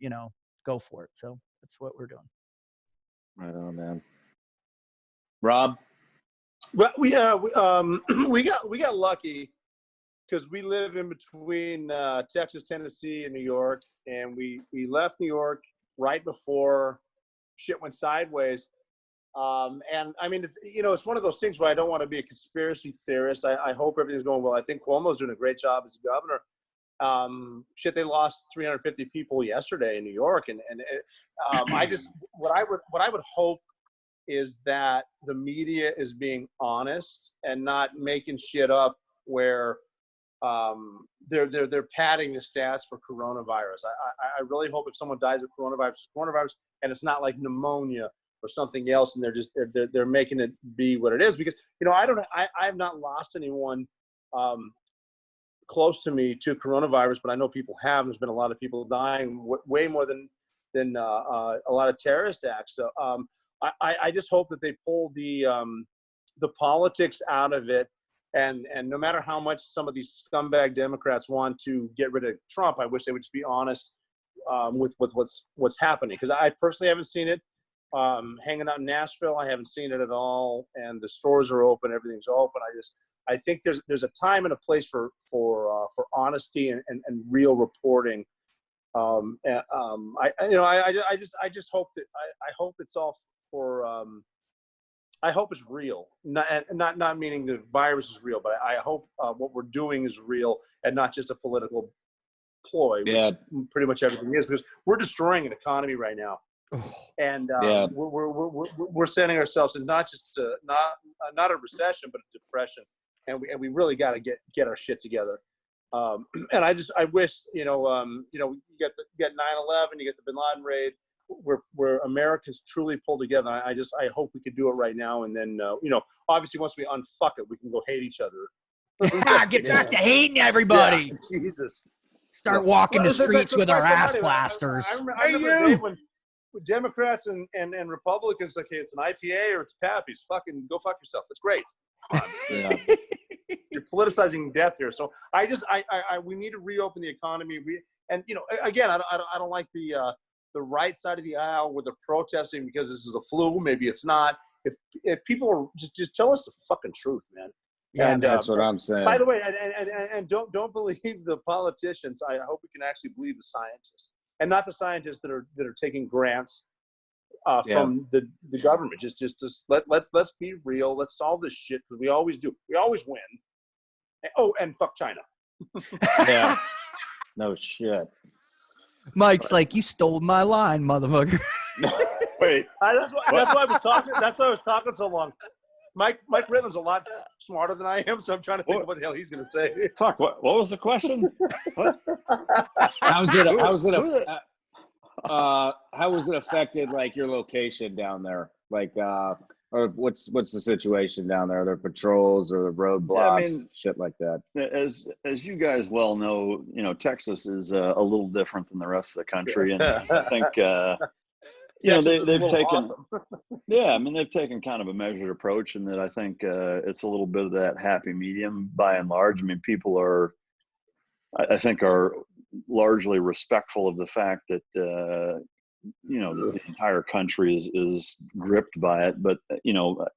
go for it. So that's what we're doing. Right on, man. Rob? Well, we got lucky because we live in between Texas, Tennessee, and New York, and we left New York right before shit went sideways. And I mean, it's one of those things where I don't want to be a conspiracy theorist. I hope everything's going well. I think Cuomo's doing a great job as a governor. They lost 350 people yesterday in New York, and what I would hope is that the media is being honest and not making shit up where they're padding the stats for coronavirus. I really hope if someone dies of coronavirus, it's coronavirus, and it's not like pneumonia or something else, and they're making it be what it is. Because I have not lost anyone close to me to coronavirus, but I know people have. There's been a lot of people dying, way more than a lot of terrorist acts. So I just hope that they pull the politics out of it. And no matter how much some of these scumbag Democrats want to get rid of Trump, I wish they would just be honest with what's happening. Because I personally haven't seen it. Hanging out in Nashville, I haven't seen it at all. And the stores are open, everything's open. I think there's a time and a place for honesty and real reporting. I just hope that I hope it's all for. I hope it's real, not meaning the virus is real, but I hope what we're doing is real and not just a political ploy, which pretty much everything is, because we're destroying an economy right now, and we're sending ourselves in not a recession, but a depression, and we really got to get our shit together. And I wish you get 9/11, you get the Bin Laden raid, where Americans truly pull together. I hope we could do it right now, and then obviously once we unfuck it, we can go hate each other. Get back to hating everybody. Yeah, Jesus. Start walking the streets with our ass blasters. I remember Dave, when Democrats and Republicans like, hey, it's an IPA or it's Pappy's. Fucking go fuck yourself. It's great. Yeah. You're politicizing death here. So we need to reopen the economy. Again, I don't like the right side of the aisle where they're protesting because this is the flu. Maybe it's not. If people are just tell us the fucking truth, man. Yeah, and that's what I'm saying. By the way, and don't believe the politicians. I hope we can actually believe the scientists, and not the scientists that are taking grants from the government. Just let's be real. Let's solve this shit, because we always do. We always win. Oh, and fuck China. Yeah. No shit. Mike's like, you stole my line, motherfucker. Wait. That's why I was talking. That's why I was talking so long. Mike Ritland's a lot smarter than I am, so I'm trying to think of what the hell he's going to say. Fuck. What was the question? What? How was it affected, like, your location down there? Like, or what's the situation down there? Are there patrols or roadblocks, shit like that? As you guys well know, Texas is a little different than the rest of the country, and I think they've taken they've taken kind of a measured approach, in that I think it's a little bit of that happy medium by and large. I mean, people are largely respectful of the fact that the entire country is gripped by it. But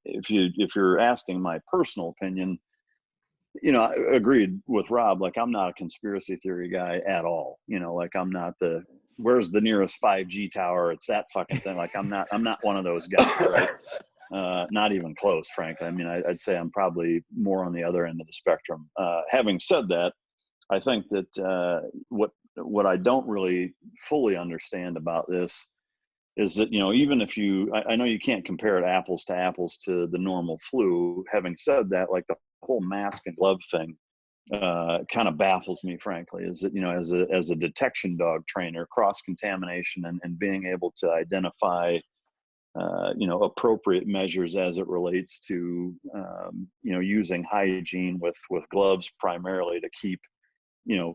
if you're asking my personal opinion, I agreed with Rob. Like, I'm not a conspiracy theory guy at all. Like, I'm not where's the nearest 5G tower? It's that fucking thing. Like, I'm not one of those guys, right? Not even close, frankly. I mean, I'd say I'm probably more on the other end of the spectrum. Having said that, I think that what I don't really fully understand about this is that, even if I know you can't compare it apples to apples to the normal flu. Having said that, like, the whole mask and glove thing kind of baffles me, frankly. Is that, as a detection dog trainer, cross-contamination and being able to identify appropriate measures as it relates to using hygiene with gloves primarily to keep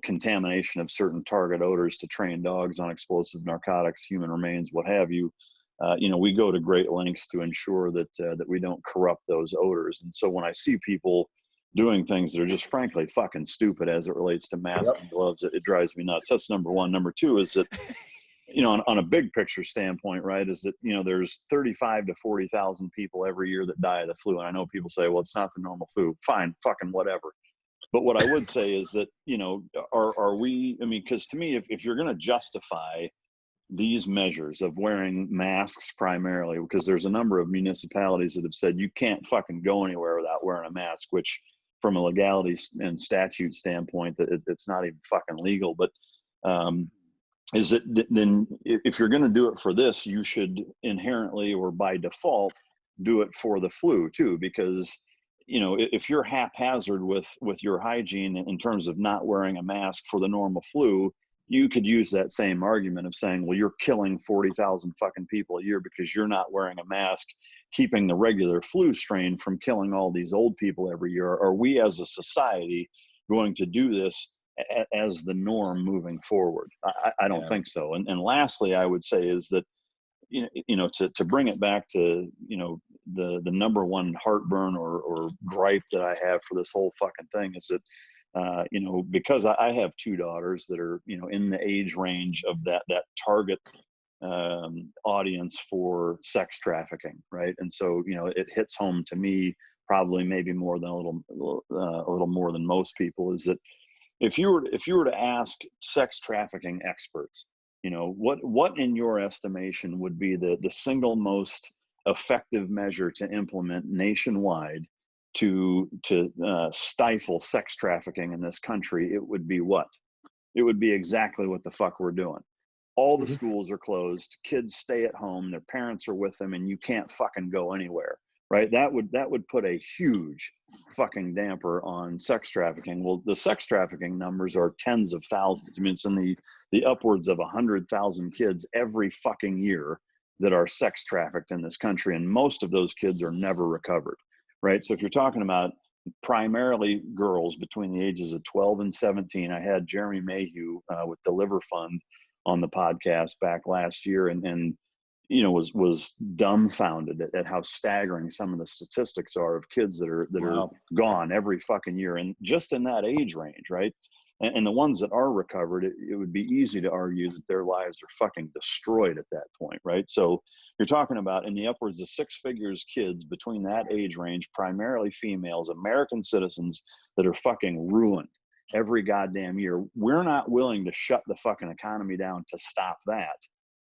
contamination of certain target odors to train dogs on explosive narcotics, human remains, what have you. We go to great lengths to ensure that we don't corrupt those odors. And so when I see people doing things that are just frankly fucking stupid as it relates to masks and gloves, it drives me nuts. That's number one. Number two is that, you know, on a big picture standpoint, right, is that, you know, there's 35 to 40,000 people every year that die of the flu. And I know people say, well, it's not the normal flu. Fine, fucking whatever. But what I would say is that, you know, are we, I mean, because to me, if you're going to justify these measures of wearing masks primarily, because there's a number of municipalities that have said you can't fucking go anywhere without wearing a mask, which from a legality and statute standpoint, that it's not even fucking legal. But is it then if you're going to do it for this, you should inherently or by default do it for the flu too, because, you know, if you're haphazard with your hygiene in terms of not wearing a mask for the normal flu, you could use that same argument of saying, well, you're killing 40,000 fucking people a year because you're not wearing a mask, keeping the regular flu strain from killing all these old people every year. Are we as a society going to do this as the norm moving forward? I don't think so. And lastly, I would say is that, you know, to bring it back to, you know, the number one heartburn or gripe that I have for this whole fucking thing is that, you know, because I have two daughters that are, you know, in the age range of that target audience for sex trafficking, right? And so, you know, it hits home to me probably maybe more than a little more than most people, is that if you were to ask sex trafficking experts, you know, what in your estimation would be the single most effective measure to implement nationwide to stifle sex trafficking in this country, it would be what? It would be exactly what the fuck we're doing. All the schools are closed, kids stay at home, their parents are with them, and you can't fucking go anywhere, right? That would put a huge fucking damper on sex trafficking. Well, the sex trafficking numbers are tens of thousands. I mean, it's in the upwards of 100,000 kids every fucking year that are sex trafficked in this country, and most of those kids are never recovered. Right. So if you're talking about primarily girls between the ages of 12 and 17, I had Jeremy Mayhew with the Liver Fund on the podcast back last year, and you know, was dumbfounded at how staggering some of the statistics are of kids that are gone every fucking year, and just in that age range, right? And the ones that are recovered, it would be easy to argue that their lives are fucking destroyed at that point, right? So you're talking about in the upwards of six figures kids between that age range, primarily females, American citizens that are fucking ruined every goddamn year. We're not willing to shut the fucking economy down to stop that.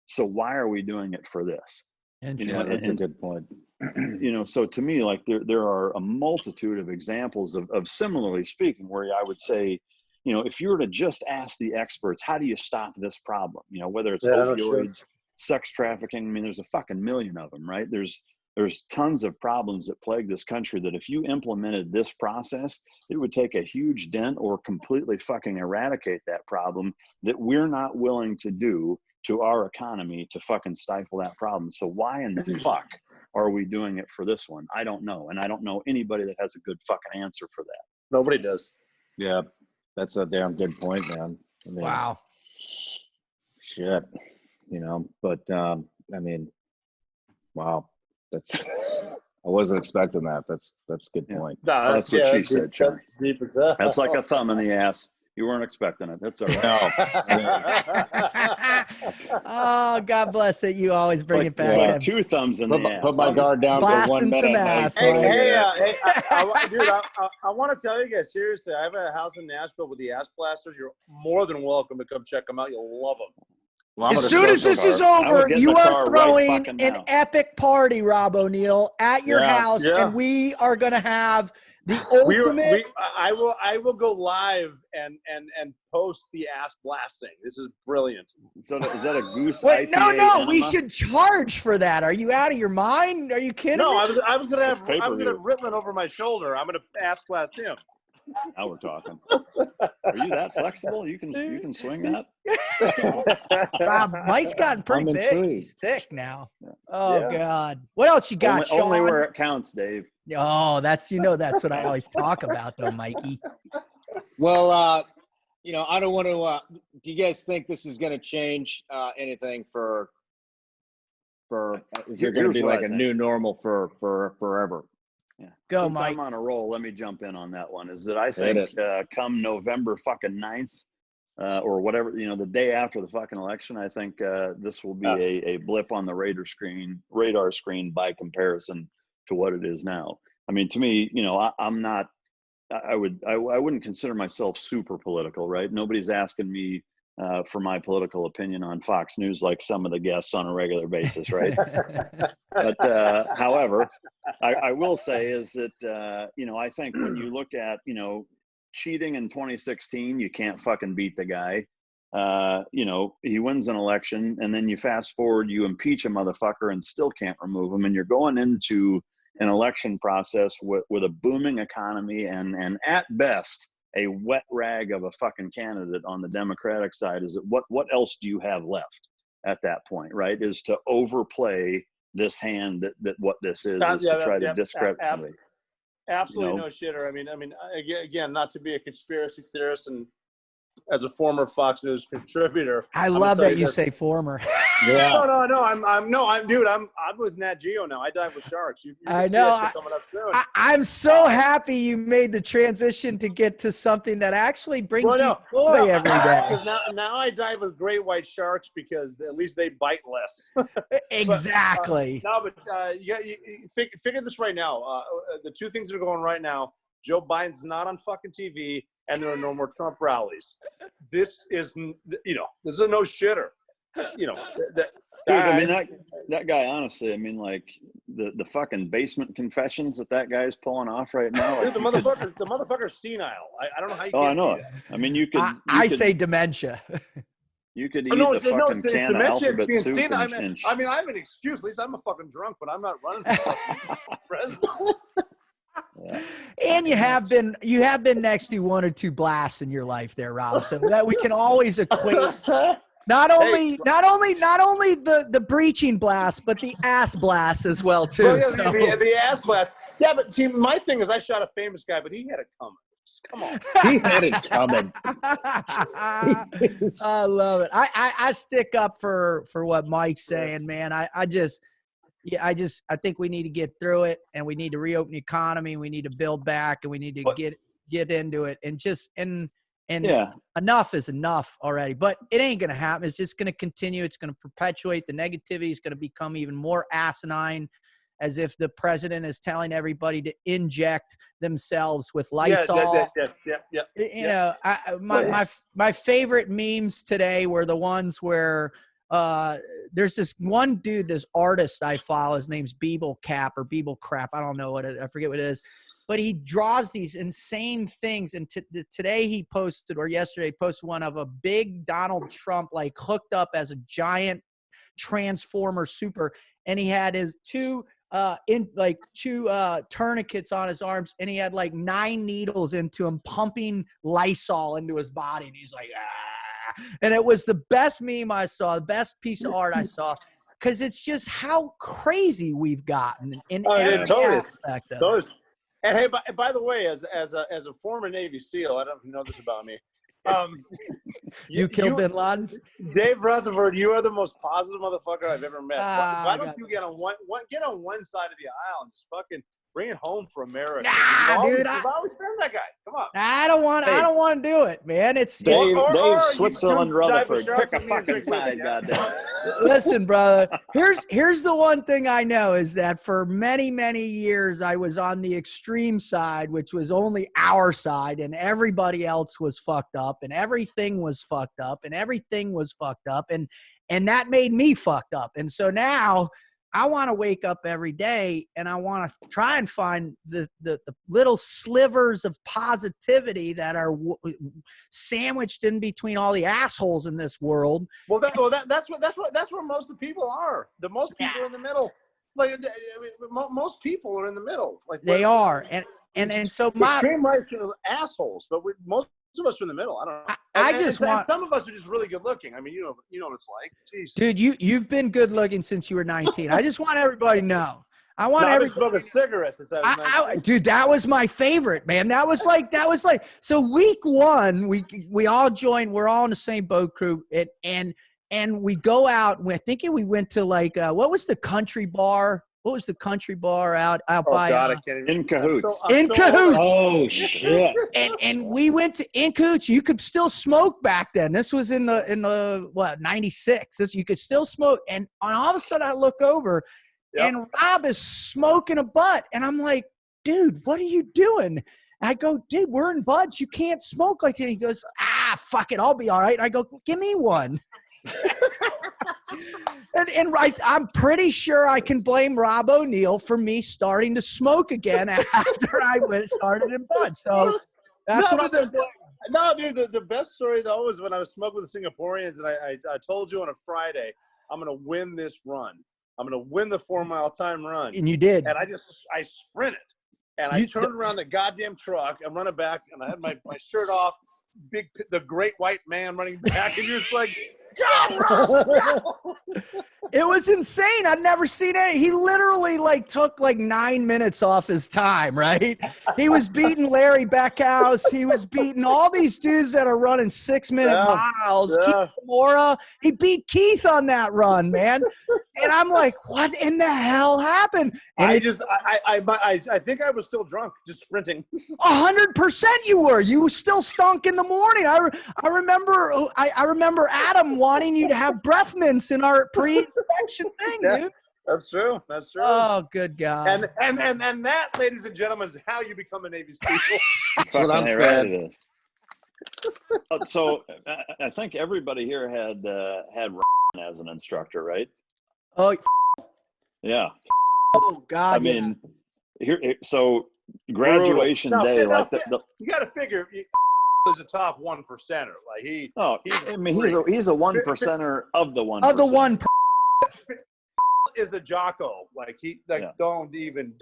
So why are we doing it for this? You know, that's a good point. You know, so to me, like there are a multitude of examples of similarly speaking, where I would say, you know, if you were to just ask the experts, how do you stop this problem? You know, whether it's opioids, sex trafficking, I mean, there's a fucking million of them, right? There's tons of problems that plague this country that if you implemented this process, it would take a huge dent or completely fucking eradicate that problem that we're not willing to do to our economy to fucking stifle that problem. So why in the fuck are we doing it for this one? I don't know. And I don't know anybody that has a good fucking answer for that. Nobody does. Yeah. That's a damn good point, man. I mean, Wow. Shit. You know, but I mean, wow. That's I wasn't expecting that. That's a good point. No, that's what she said, Sean. Deep That's like a thumb in the ass. You weren't expecting it. That's all right. Oh, God bless that you always bring it back. Like two thumbs in the ass. Put my guard down for 1 minute. Some ass. Hey, dude, I want to tell you guys, seriously, I have a house in Nashville with the ass blasters. You're more than welcome to come check them out. You'll love them. Well, as soon as this is over, you are throwing an epic party, Rob O'Neill, at your house, and we are going to have the ultimate. I will go live and post the ass blasting. This is brilliant. So is that a goose? Wait, no. We should charge for that. Are you out of your mind? Are you kidding? No, me? I was gonna have Ritland over my shoulder. I'm gonna ass blast him. Now we're talking. Are you that flexible? You can swing that? Bob, Mike's gotten pretty big. He's thick now. Oh God. What else you got, Shawn? Only where it counts, Dave. Oh, that's what I always talk about though, Mikey. Well, you know, I don't want to do you guys think this is gonna change anything for is there gonna be like a new normal for forever? Yeah. Go, Since Mike. I'm on a roll, let me jump in on that one. Is that I think come November fucking 9th, or whatever, the day after the fucking election, I think this will be a blip on the radar screen by comparison to what it is now. I mean, to me, I'm not. I wouldn't consider myself super political, right? Nobody's asking me for my political opinion on Fox News like some of the guests on a regular basis, right? But however, I will say is that I think when you look at cheating in 2016, you can't fucking beat the guy. He wins an election, and then you fast forward, you impeach a motherfucker and still can't remove him, and you're going into an election process with a booming economy and at best a wet rag of a fucking candidate on the Democratic side. Is it what else do you have left at that point, right? Is to overplay this hand that what this is to try to discredit somebody. Absolutely no shitter. I mean, again, not to be a conspiracy theorist, and as a former Fox News contributor, I love that you say former. Yeah. No. I'm with Nat Geo now. I dive with sharks. I know. Coming up soon. I'm so happy you made the transition to get to something that actually brings you joy every day. Now I dive with great white sharks because at least they bite less. Exactly. But you figure this right now. The two things that are going right now: Joe Biden's not on fucking TV, and there are no more Trump rallies. This is this is a no shitter. Dude, I mean that guy, honestly, I mean, like the fucking basement confessions that guy's pulling off right now. Dude, the motherfucker's senile. I don't know how you. I know. I mean, you could. I say dementia. You could eat the fucking can of alphabet soup I mean, I have an excuse. At least I'm a fucking drunk, but I'm not running for president. Yeah. And you have been next to one or two blasts in your life there, Rob, so that we can always equate not only the breaching blast, but the ass blast as well too. Well, yeah, the ass blast. Yeah, but see, my thing is I shot a famous guy, but he had it coming. Come on. He had it coming. I love it. I stick up for what Mike's saying, man. I think we need to get through it, and we need to reopen the economy. We need to build back, and we need to get into it. And enough is enough already. But it ain't gonna happen. It's just gonna continue. It's gonna perpetuate. The negativity is gonna become even more asimine, as if the president is telling everybody to inject themselves with Lysol. Yeah. My favorite memes today were the ones where there's this one dude, this artist I follow. His name's Beeble Cap or Beeble Crap. I don't know I forget what it is. But he draws these insane things. And today he posted, or yesterday posted one of a big Donald Trump, like hooked up as a giant transformer super. And he had his two tourniquets on his arms, and he had like 9 needles into him, pumping Lysol into his body. And he's like, ah. And it was the best meme I saw, the best piece of art I saw. Because it's just how crazy we've gotten in every aspect of it. And hey, by the way, as a former Navy SEAL, I don't know if you know this about me. You killed Bin Laden? Dave Rutherford, you are the most positive motherfucker I've ever met. Why don't you get on one side of the aisle and just fucking bring it home for America? You've always been that guy. Come on. I don't want to do it, man. It's Dave Switzerland Rutherford. Pick a fucking side, goddamn. Listen, brother. Here's the one thing I know is that for many, many years I was on the extreme side, which was only our side, and everybody else was fucked up, and everything was fucked up, and everything was fucked up, and that made me fucked up. And so now I want to wake up every day and I want to try and find the little slivers of positivity that are sandwiched in between all the assholes in this world. That's where most of the people are. The most people are in the middle. Like most people are in the middle. Like they are, and so my extreme right assholes, but most of us are in the middle. I don't know. And some of us are just really good looking. I mean, you know what it's like. Jeez. Dude, you've been good looking since you were 19. I just want everybody to know. I've been smoking cigarettes since I was 19. Dude, that was my favorite, man. That was like so week 1, we all joined, we're all in the same boat crew, and we go out. I think we went to like what was the country bar what was the country bar out Oh by God, I can't even. In Cahoots. In Cahoots. Oh shit! And we went to In Cahoots. You could still smoke back then. This was in the what, 96. You could still smoke. And all of a sudden I look over and Rob is smoking a butt. And I'm like, dude, what are you doing? I go, dude, we're in buds. You can't smoke like that. He goes, fuck it. I'll be all right. And I go, give me one. and I'm pretty sure I can blame Rob O'Neill for me starting to smoke again after I started in bud. So that's what I'm doing. No, dude, the best story though is when I was smoking with the Singaporeans, and I told you on a Friday, I'm going to win this run. I'm going to win the 4-mile time run. And you did. And I sprinted. And I turned around the goddamn truck and running back, and I had my shirt off, the great white man running back, and you're just like, go! It was insane. I'd never seen it. He literally took 9 minutes off his time, right? He was beating Larry Beckhouse. He was beating all these dudes that are running 6-minute miles. Yeah. Keith Mora. He beat Keith on that run, man. And I'm like, what in the hell happened? And I think I was still drunk, just sprinting. 100% you were. You still stunk in the morning. I remember Adam wanting you to have breath mints in our pre-infection thing, dude. That's true. That's true. Oh, good God. And that, ladies and gentlemen, is how you become a Navy SEAL. That's what I'm saying. So I think everybody here had Ryan as an instructor, right? Oh, yeah. Oh God. I mean, so graduation day, you got to figure. Is a top 1%er. Like he's a 1%er of the 1%. Of the 1%. Is a jocko. Like don't even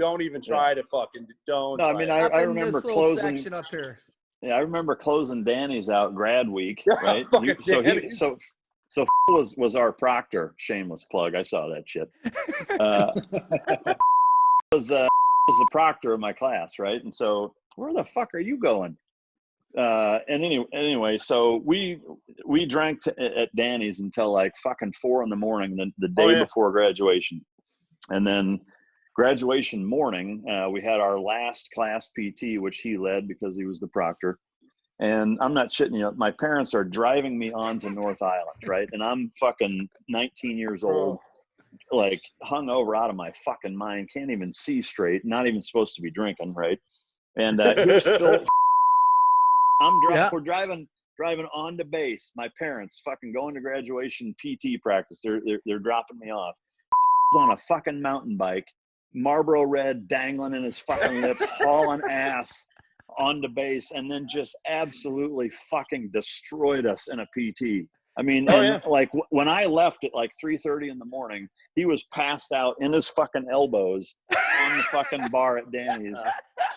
try to fucking don't. No, I mean, I remember closing section up here. Yeah, I remember closing Danny's out grad week, right? So was our proctor. Shameless plug. I saw that shit. Was the proctor of my class, right? And so, where the fuck are you going? And anyway, so we drank at Danny's until like fucking 4 a.m. the day before graduation, and then graduation morning we had our last class PT, which he led because he was the proctor. And I'm not shitting you. My parents are driving me on to North Island, right? And I'm fucking 19 years old, like hungover out of my fucking mind, can't even see straight, not even supposed to be drinking, right? And here's still, we're driving on to base. My parents fucking going to graduation PT practice. They're dropping me off. On a fucking mountain bike, Marlboro Red dangling in his fucking lips, hauling ass on the base, and then just absolutely fucking destroyed us in a PT. I mean, like when I left at like 3:30 in the morning, he was passed out in his fucking elbows on the fucking bar at Danny's.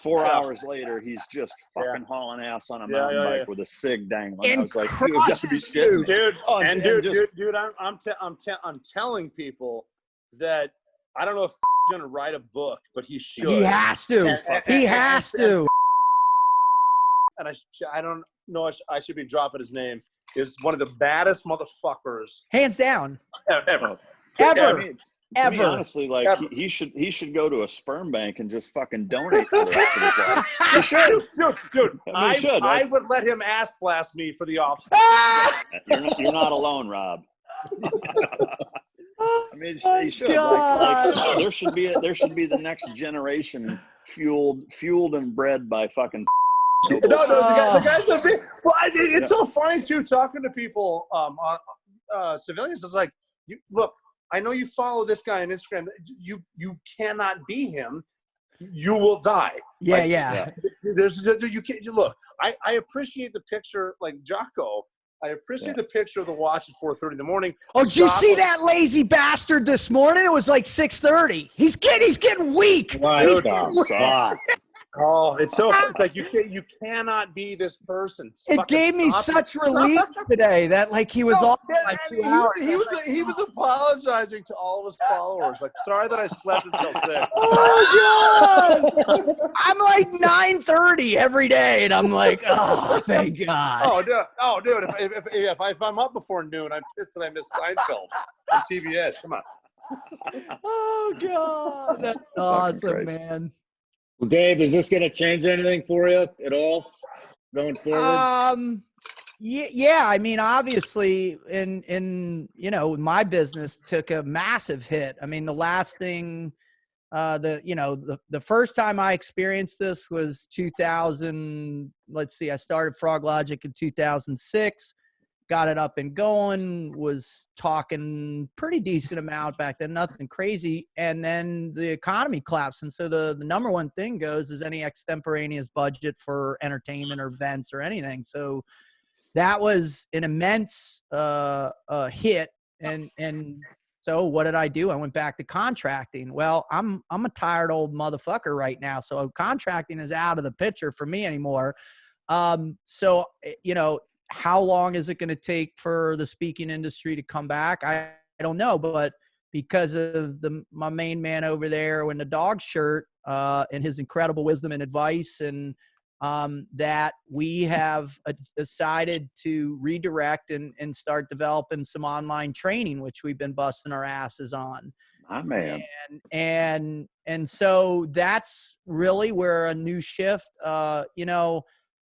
4 hours later, he's just fucking hauling ass on a mountain bike with a cig dangling. I was like, you got to be shitting, dude. Dude, I'm telling people that I don't know if he's gonna write a book, but he should. He has to. He has to. And I don't know. I should be dropping his name. Is one of the baddest motherfuckers, hands down, ever. To me, honestly, like he should go to a sperm bank and just fucking donate for the rest of his life. He should, dude. I would let him ass blast me for the offspring. You're not alone, Rob. I mean, he should. Like, there should be the next generation fueled and bred by fucking. The guys are big. Well, it's so funny too talking to people, civilians. It's like, look, I know you follow this guy on Instagram. You cannot be him. You will die. Yeah. You can't. Look, I appreciate the picture, like Jocko. I appreciate the picture of the watch at 4:30 in the morning. Oh, did you see that lazy bastard this morning? It was like 6:30. He's getting weak. Oh, it's like you cannot be this person. It gave me such relief today that like he was off by 2 hours. He was apologizing to all of his followers. Like, sorry that I slept until 6. Oh God! I'm like 9:30 every day, and I'm like, oh, thank God. Oh, dude. If I'm up before noon, I'm pissed that I missed Seinfeld on TBS. Come on. Oh God, that's awesome, crazy. man. Well, Dave, is this going to change anything for you at all going forward? Yeah. I mean, obviously, in my business took a massive hit. I mean, the last thing, the first time I experienced this was 2000. Let's see, I started Frog Logic in 2006. Got it up and going, was talking pretty decent amount back then, nothing crazy. And then the economy collapsed. And so the number one thing goes is any extemporaneous budget for entertainment or events or anything. So that was an immense hit. And so what did I do? I went back to contracting. Well, I'm a tired old motherfucker right now. So contracting is out of the picture for me anymore. So, how long is it going to take for the speaking industry to come back? I don't know, but because of my main man over there in the dog shirt and his incredible wisdom and advice, and that we have decided to redirect and start developing some online training, which we've been busting our asses on. My man. And so that's really where a new shift,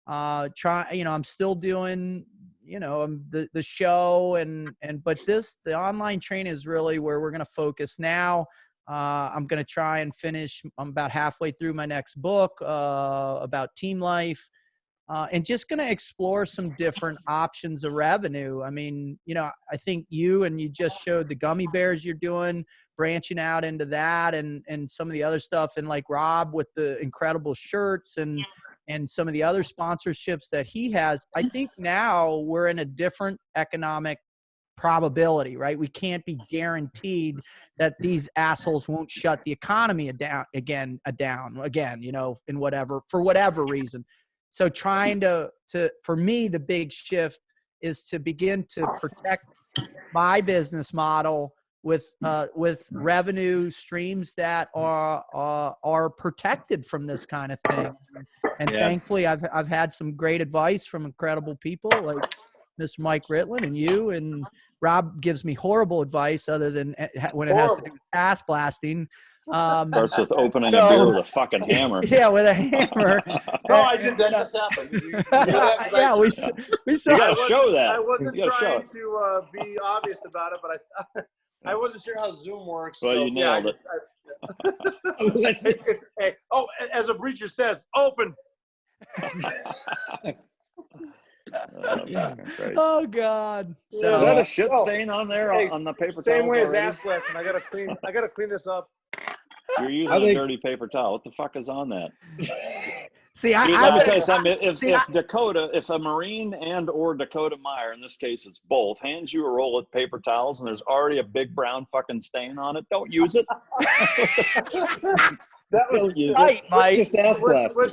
I'm still doing, the show but the online training is really where we're going to focus now. I'm going to try and finish. I'm about halfway through my next book, about team life, and just going to explore some different options of revenue. I mean, I think you just showed the gummy bears you're doing, branching out into that and some of the other stuff. And like Rob with the incredible shirts and some of the other sponsorships that he has. I think now we're in a different economic probability, right? We can't be guaranteed that these assholes won't shut the economy down again, for whatever reason. So trying to for me, the big shift is to begin to protect my business model with revenue streams that are protected from this kind of thing. And thankfully, I've had some great advice from incredible people like Mr. Mike Ritland and you, and Rob gives me horrible advice other than when it has to do with ass blasting. Starts with opening a beer with a fucking hammer. Yeah, with a hammer. No, I did. That just happened. Yeah, we saw. You got to show that. I wasn't trying to be obvious about it, but I wasn't sure how Zoom works. Well, you nailed it. Hey, as a breacher says, open. Oh God! So, is that a shit stain on there on the paper towel? Same way as ass blasting. I gotta clean this up. You're using a dirty paper towel. What the fuck is on that? See, let me tell you something. If a Marine or Dakota Meyer, in this case it's both, hands you a roll of paper towels and there's already a big brown fucking stain on it, don't use it. That was right, Mike. Just ass blasting.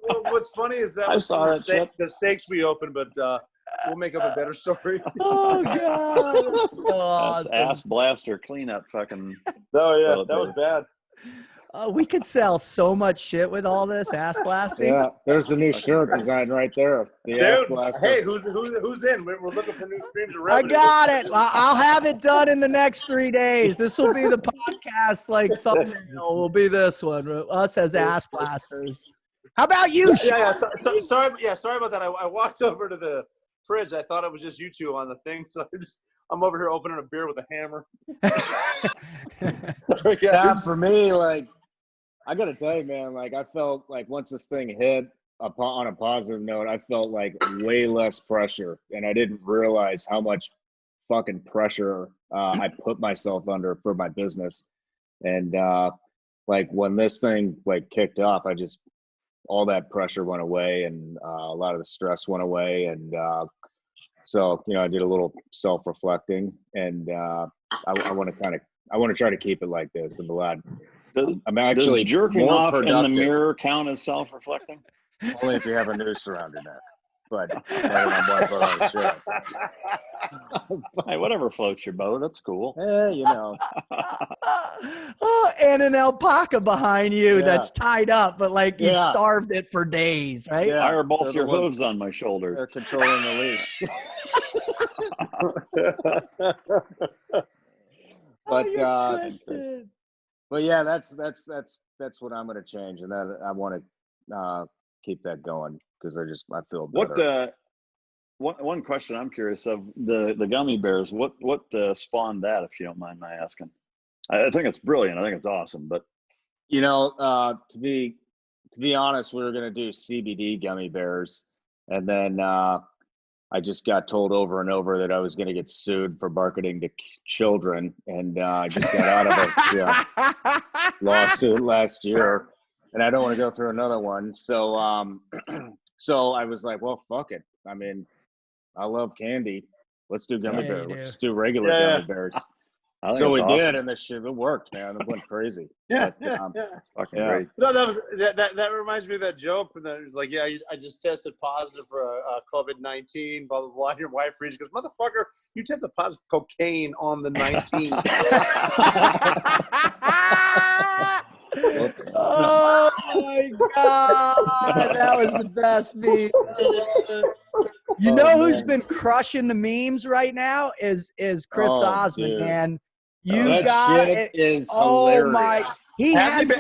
What's funny is that the stakes we opened, but we'll make up a better story. Oh God! That's ass blaster cleanup fucking. Oh yeah, that was bad. We could sell so much shit with all this ass blasting. Yeah, there's a new shirt design right there. The ass blaster. Hey, who's in? We're looking for new streams of revenue. I got it. I'll have it done in the next 3 days. This will be the podcast thumbnail. Will be this one. Us as ass blasters. How about you? Sorry about that. I walked over to the fridge. I thought it was just you two on the thing, so I'm over here opening a beer with a hammer. Sorry, guys. For me, I gotta tell you, man, I felt like once this thing hit on a positive note, I felt like way less pressure, and I didn't realize how much fucking pressure I put myself under for my business. And when this thing kicked off, all that pressure went away, and a lot of the stress went away, and so I did a little self-reflecting, and I want to try to keep it like this. I'm glad. I'm actually does jerking more off productive. in the mirror count as self-reflecting? Only if you have a noose around your neck. But hey, whatever floats your boat, that's cool. And an alpaca behind you that's tied up, but you starved it for days, right? Yeah, fire both your hooves on my shoulders. They're controlling the leash. But you're twisted. but yeah, that's what I'm going to change, and that I want to keep that going because I feel better. One question I'm curious of, the gummy bears, what spawned that, if you don't mind my asking? I think it's brilliant. I think it's awesome, but You know, to be honest, we were going to do CBD gummy bears, and then I just got told over and over that I was going to get sued for marketing to children, and I just got out of a lawsuit last year, and I don't want to go through another one. So, so I was like, well, fuck it. I mean, I love candy. Let's do gummy bears. Let's do regular gummy bears. So we did, and this shit, it worked, man. It went crazy. Yeah, but, it's fucking great. No, that reminds me of that joke. And then it's like, yeah, I just tested positive for COVID-19, blah, blah, blah. And your wife reads, goes, motherfucker, you tested positive for cocaine on the 19th. Oh my God, that was the best meme. You know who's been crushing the memes right now is Chris Osmond, dude. man. You that got shit it. is Oh hilarious. my! He has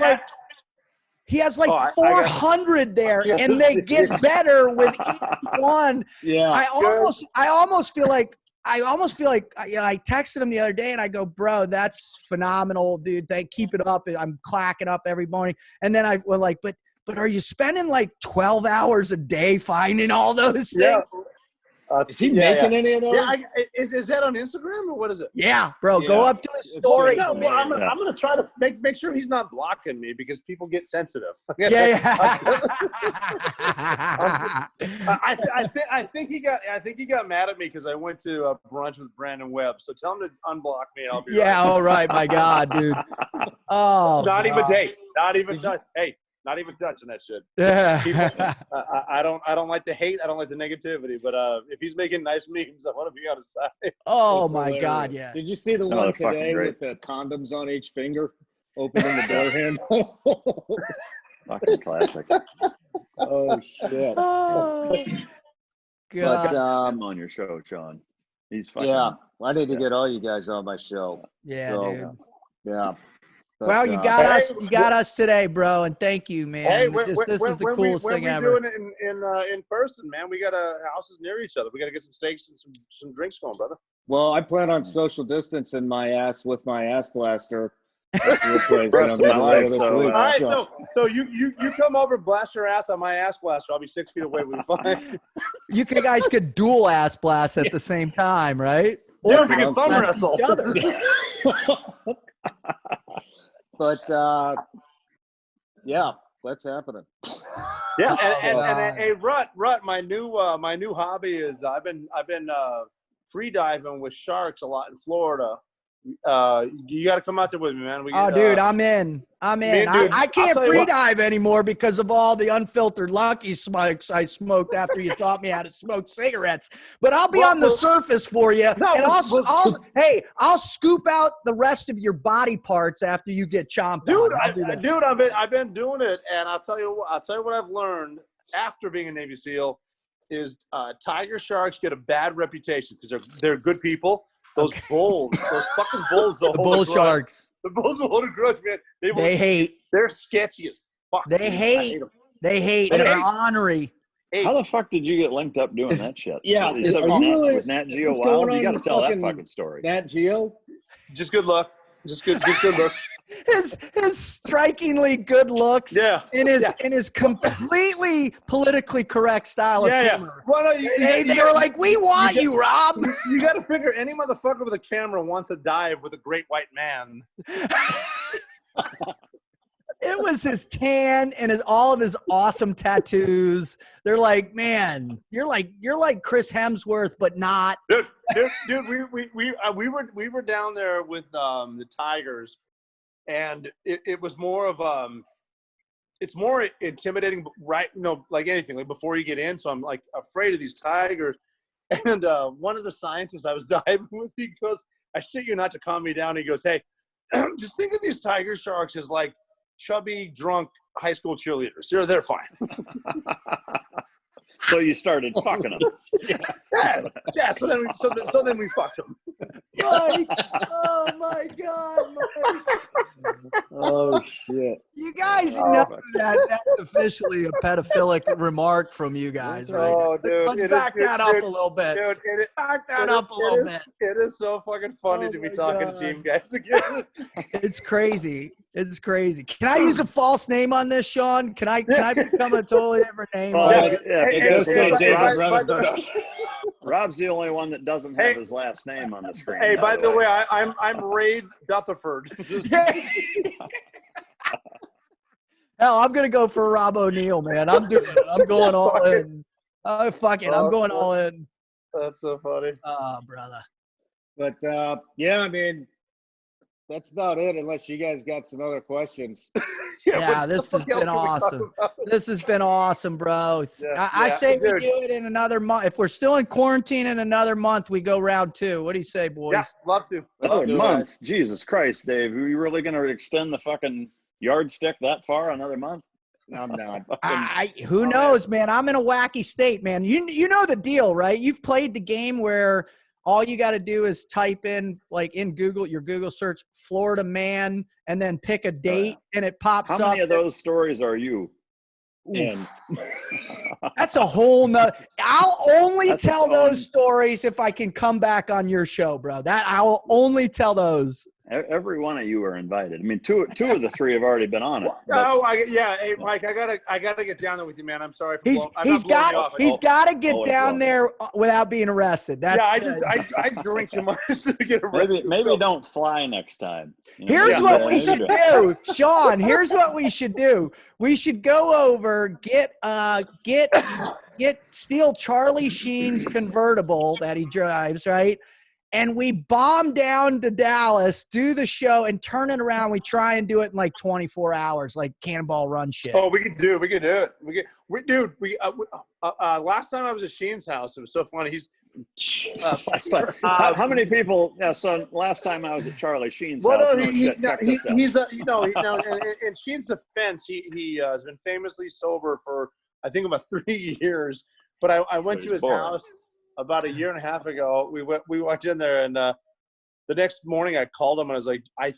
like 400 there, and they get better with each one. Yeah, I almost feel like I texted him the other day and I go, bro, that's phenomenal, dude. Keep it up. I'm clacking up every morning. And then I was like, but are you spending like 12 hours a day finding all those things? Yeah. Is he making any of those? Yeah, is that on Instagram or what is it? Yeah, bro. Yeah. Go up to his story. No, well, I'm gonna try to make sure he's not blocking me because people get sensitive. Yeah. I think he got mad at me because I went to brunch with Brandon Webb. So tell him to unblock me and I'll be right. All right, my God, dude. Oh, not even date. Not even touch. Hey. Not even touching that shit. Yeah. I don't like the hate. I don't like the negativity. But if he's making nice memes, I want to be on his side. Oh, it's my hilarious. God, yeah. Did you see the one today with the condoms on each finger, opening the door handle? Fucking classic. Oh shit. Oh, God. But I'm on your show, Shawn. He's fucking. Yeah, I need to get all you guys on my show. Yeah, so, dude. Yeah. But, well, you got us. You got us today, bro, and thank you, man. Hey, this is the coolest thing ever. We're doing it in person, man. We got houses near each other. We got to get some steaks and some drinks going, brother. Well, I plan on social distancing my ass with my ass blaster. All right, so you come over, blast your ass on my ass blaster. I'll be 6 feet away. We'll be fine. You guys could dual ass blast at the same time, right? Or we can thumb wrestle. But yeah, that's happening. Yeah, and hey, Rut, my new hobby is I've been free diving with sharks a lot in Florida. You got to come out there with me, man. Dude, I'm in. I can't free dive anymore because of all the unfiltered Lucky smokes I smoked after you taught me how to smoke cigarettes. But I'll be on the surface for you, and I'll scoop out the rest of your body parts after you get chomped on. Dude, I've been doing it, and I'll tell you what I've learned after being a Navy SEAL is tiger sharks get a bad reputation because they're good people. Those fucking bulls, the bull sharks. The bulls will hold a grudge, man. They hate. They're sketchy as fuck. They hate. They're ornery. How the fuck did you get linked up doing that shit? Yeah, with Nat Geo Wild? You got to tell that fucking story. Nat Geo? Just good luck. Just good luck. His strikingly good looks, in his completely politically correct style of humor. Well, they were like, "We want you, Rob." You got to figure any motherfucker with a camera wants to dive with a great white man. It was his tan and all of his awesome tattoos. They're like, man, you're like Chris Hemsworth, but not. Dude, we were down there with the Tigers, and it was more of it's more intimidating, right? Like anything, like before you get in. So I'm like afraid of these tigers. And one of the scientists I was diving with, he goes, "I shit you not to calm me down." He goes, "Hey, just think of these tiger sharks as like chubby, drunk high school cheerleaders. They're fine." So you started fucking them. Yeah. So then we fucked them. Mike. Oh my God, Mike. Oh shit! You guys know that's officially a pedophilic remark from you guys, right? Oh, dude, Let's back that up a little bit. Dude, Back that up a little bit. It is so fucking funny Oh to be my talking God. to team guys again. It's crazy. It's crazy. Can I use a false name on this, Sean? Can I become a totally different name? Well, on yeah, it? yeah, It because does say David Rob's, Rutherford. Rob's the only one that doesn't have his last name on the screen. Hey, by the way, I'm Ray Rutherford. Hell, I'm gonna go for Rob O'Neill, man. I'm doing it. I'm going all in. Oh, fuck it. I'm going all in. That's so funny. Oh, brother. But yeah, I mean, that's about it. Unless you guys got some other questions. Yeah, this has been awesome. This has been awesome, bro. I say we do it in another month. If we're still in quarantine in another month, we go round 2. What do you say, boys? Yeah, love to. Another month? Jesus Christ, Dave. Are you really going to extend the fucking yardstick that far? Another month? I'm not. Who knows, man? I'm in a wacky state, man. You know the deal, right? You've played the game where all you got to do is type in, like in Google, your Google search, Florida man, and then pick a date, and it pops up. How many of those stories are you in? That's a whole nother. I'll only tell those stories if I can come back on your show, bro. That I'll only tell those. Every one of you are invited. I mean, two of the three have already been on it. Hey, Mike, I gotta get down there with you, man. I'm sorry. He's got to get down there without being arrested. That's I drink too much to get arrested. Maybe don't fly next time. Here's what we should do, Sean. Here's what we should do. We should go over, steal Charlie Sheen's convertible that he drives, right? And we bomb down to Dallas, do the show, and turn it around. We try and do it in like 24 hours, like Cannonball Run shit. Oh, we could do it. Last time I was at Sheen's house, it was so funny. How many people? Yeah, so last time I was at Charlie Sheen's house. In Sheen's defense, he has been famously sober for I think about 3 years. But I went to his house about a year and a half ago. We walked in there, and the next morning I called him and I was like, I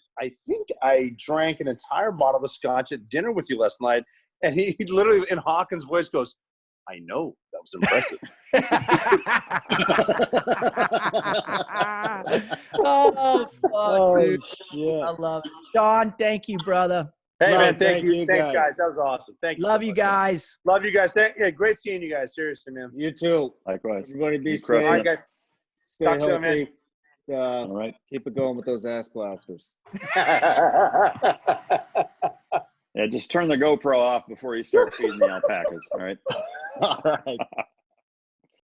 think I drank an entire bottle of scotch at dinner with you last night. And he literally in Hawkins' voice goes, I know, that was impressive. Oh, fuck, dude. Shit. I love it. Sean, thank you, brother. Hey, man, thank you. Thanks, guys. That was awesome. Thank you. Love you guys. Love you guys. Yeah, great seeing you guys. Seriously, man. You too. Likewise. Everybody be safe. All right, guys. Stay Talk to healthy. you, man. All right. Keep it going with those ass blasters. Yeah, just turn the GoPro off before you start feeding the alpacas. All right. All right.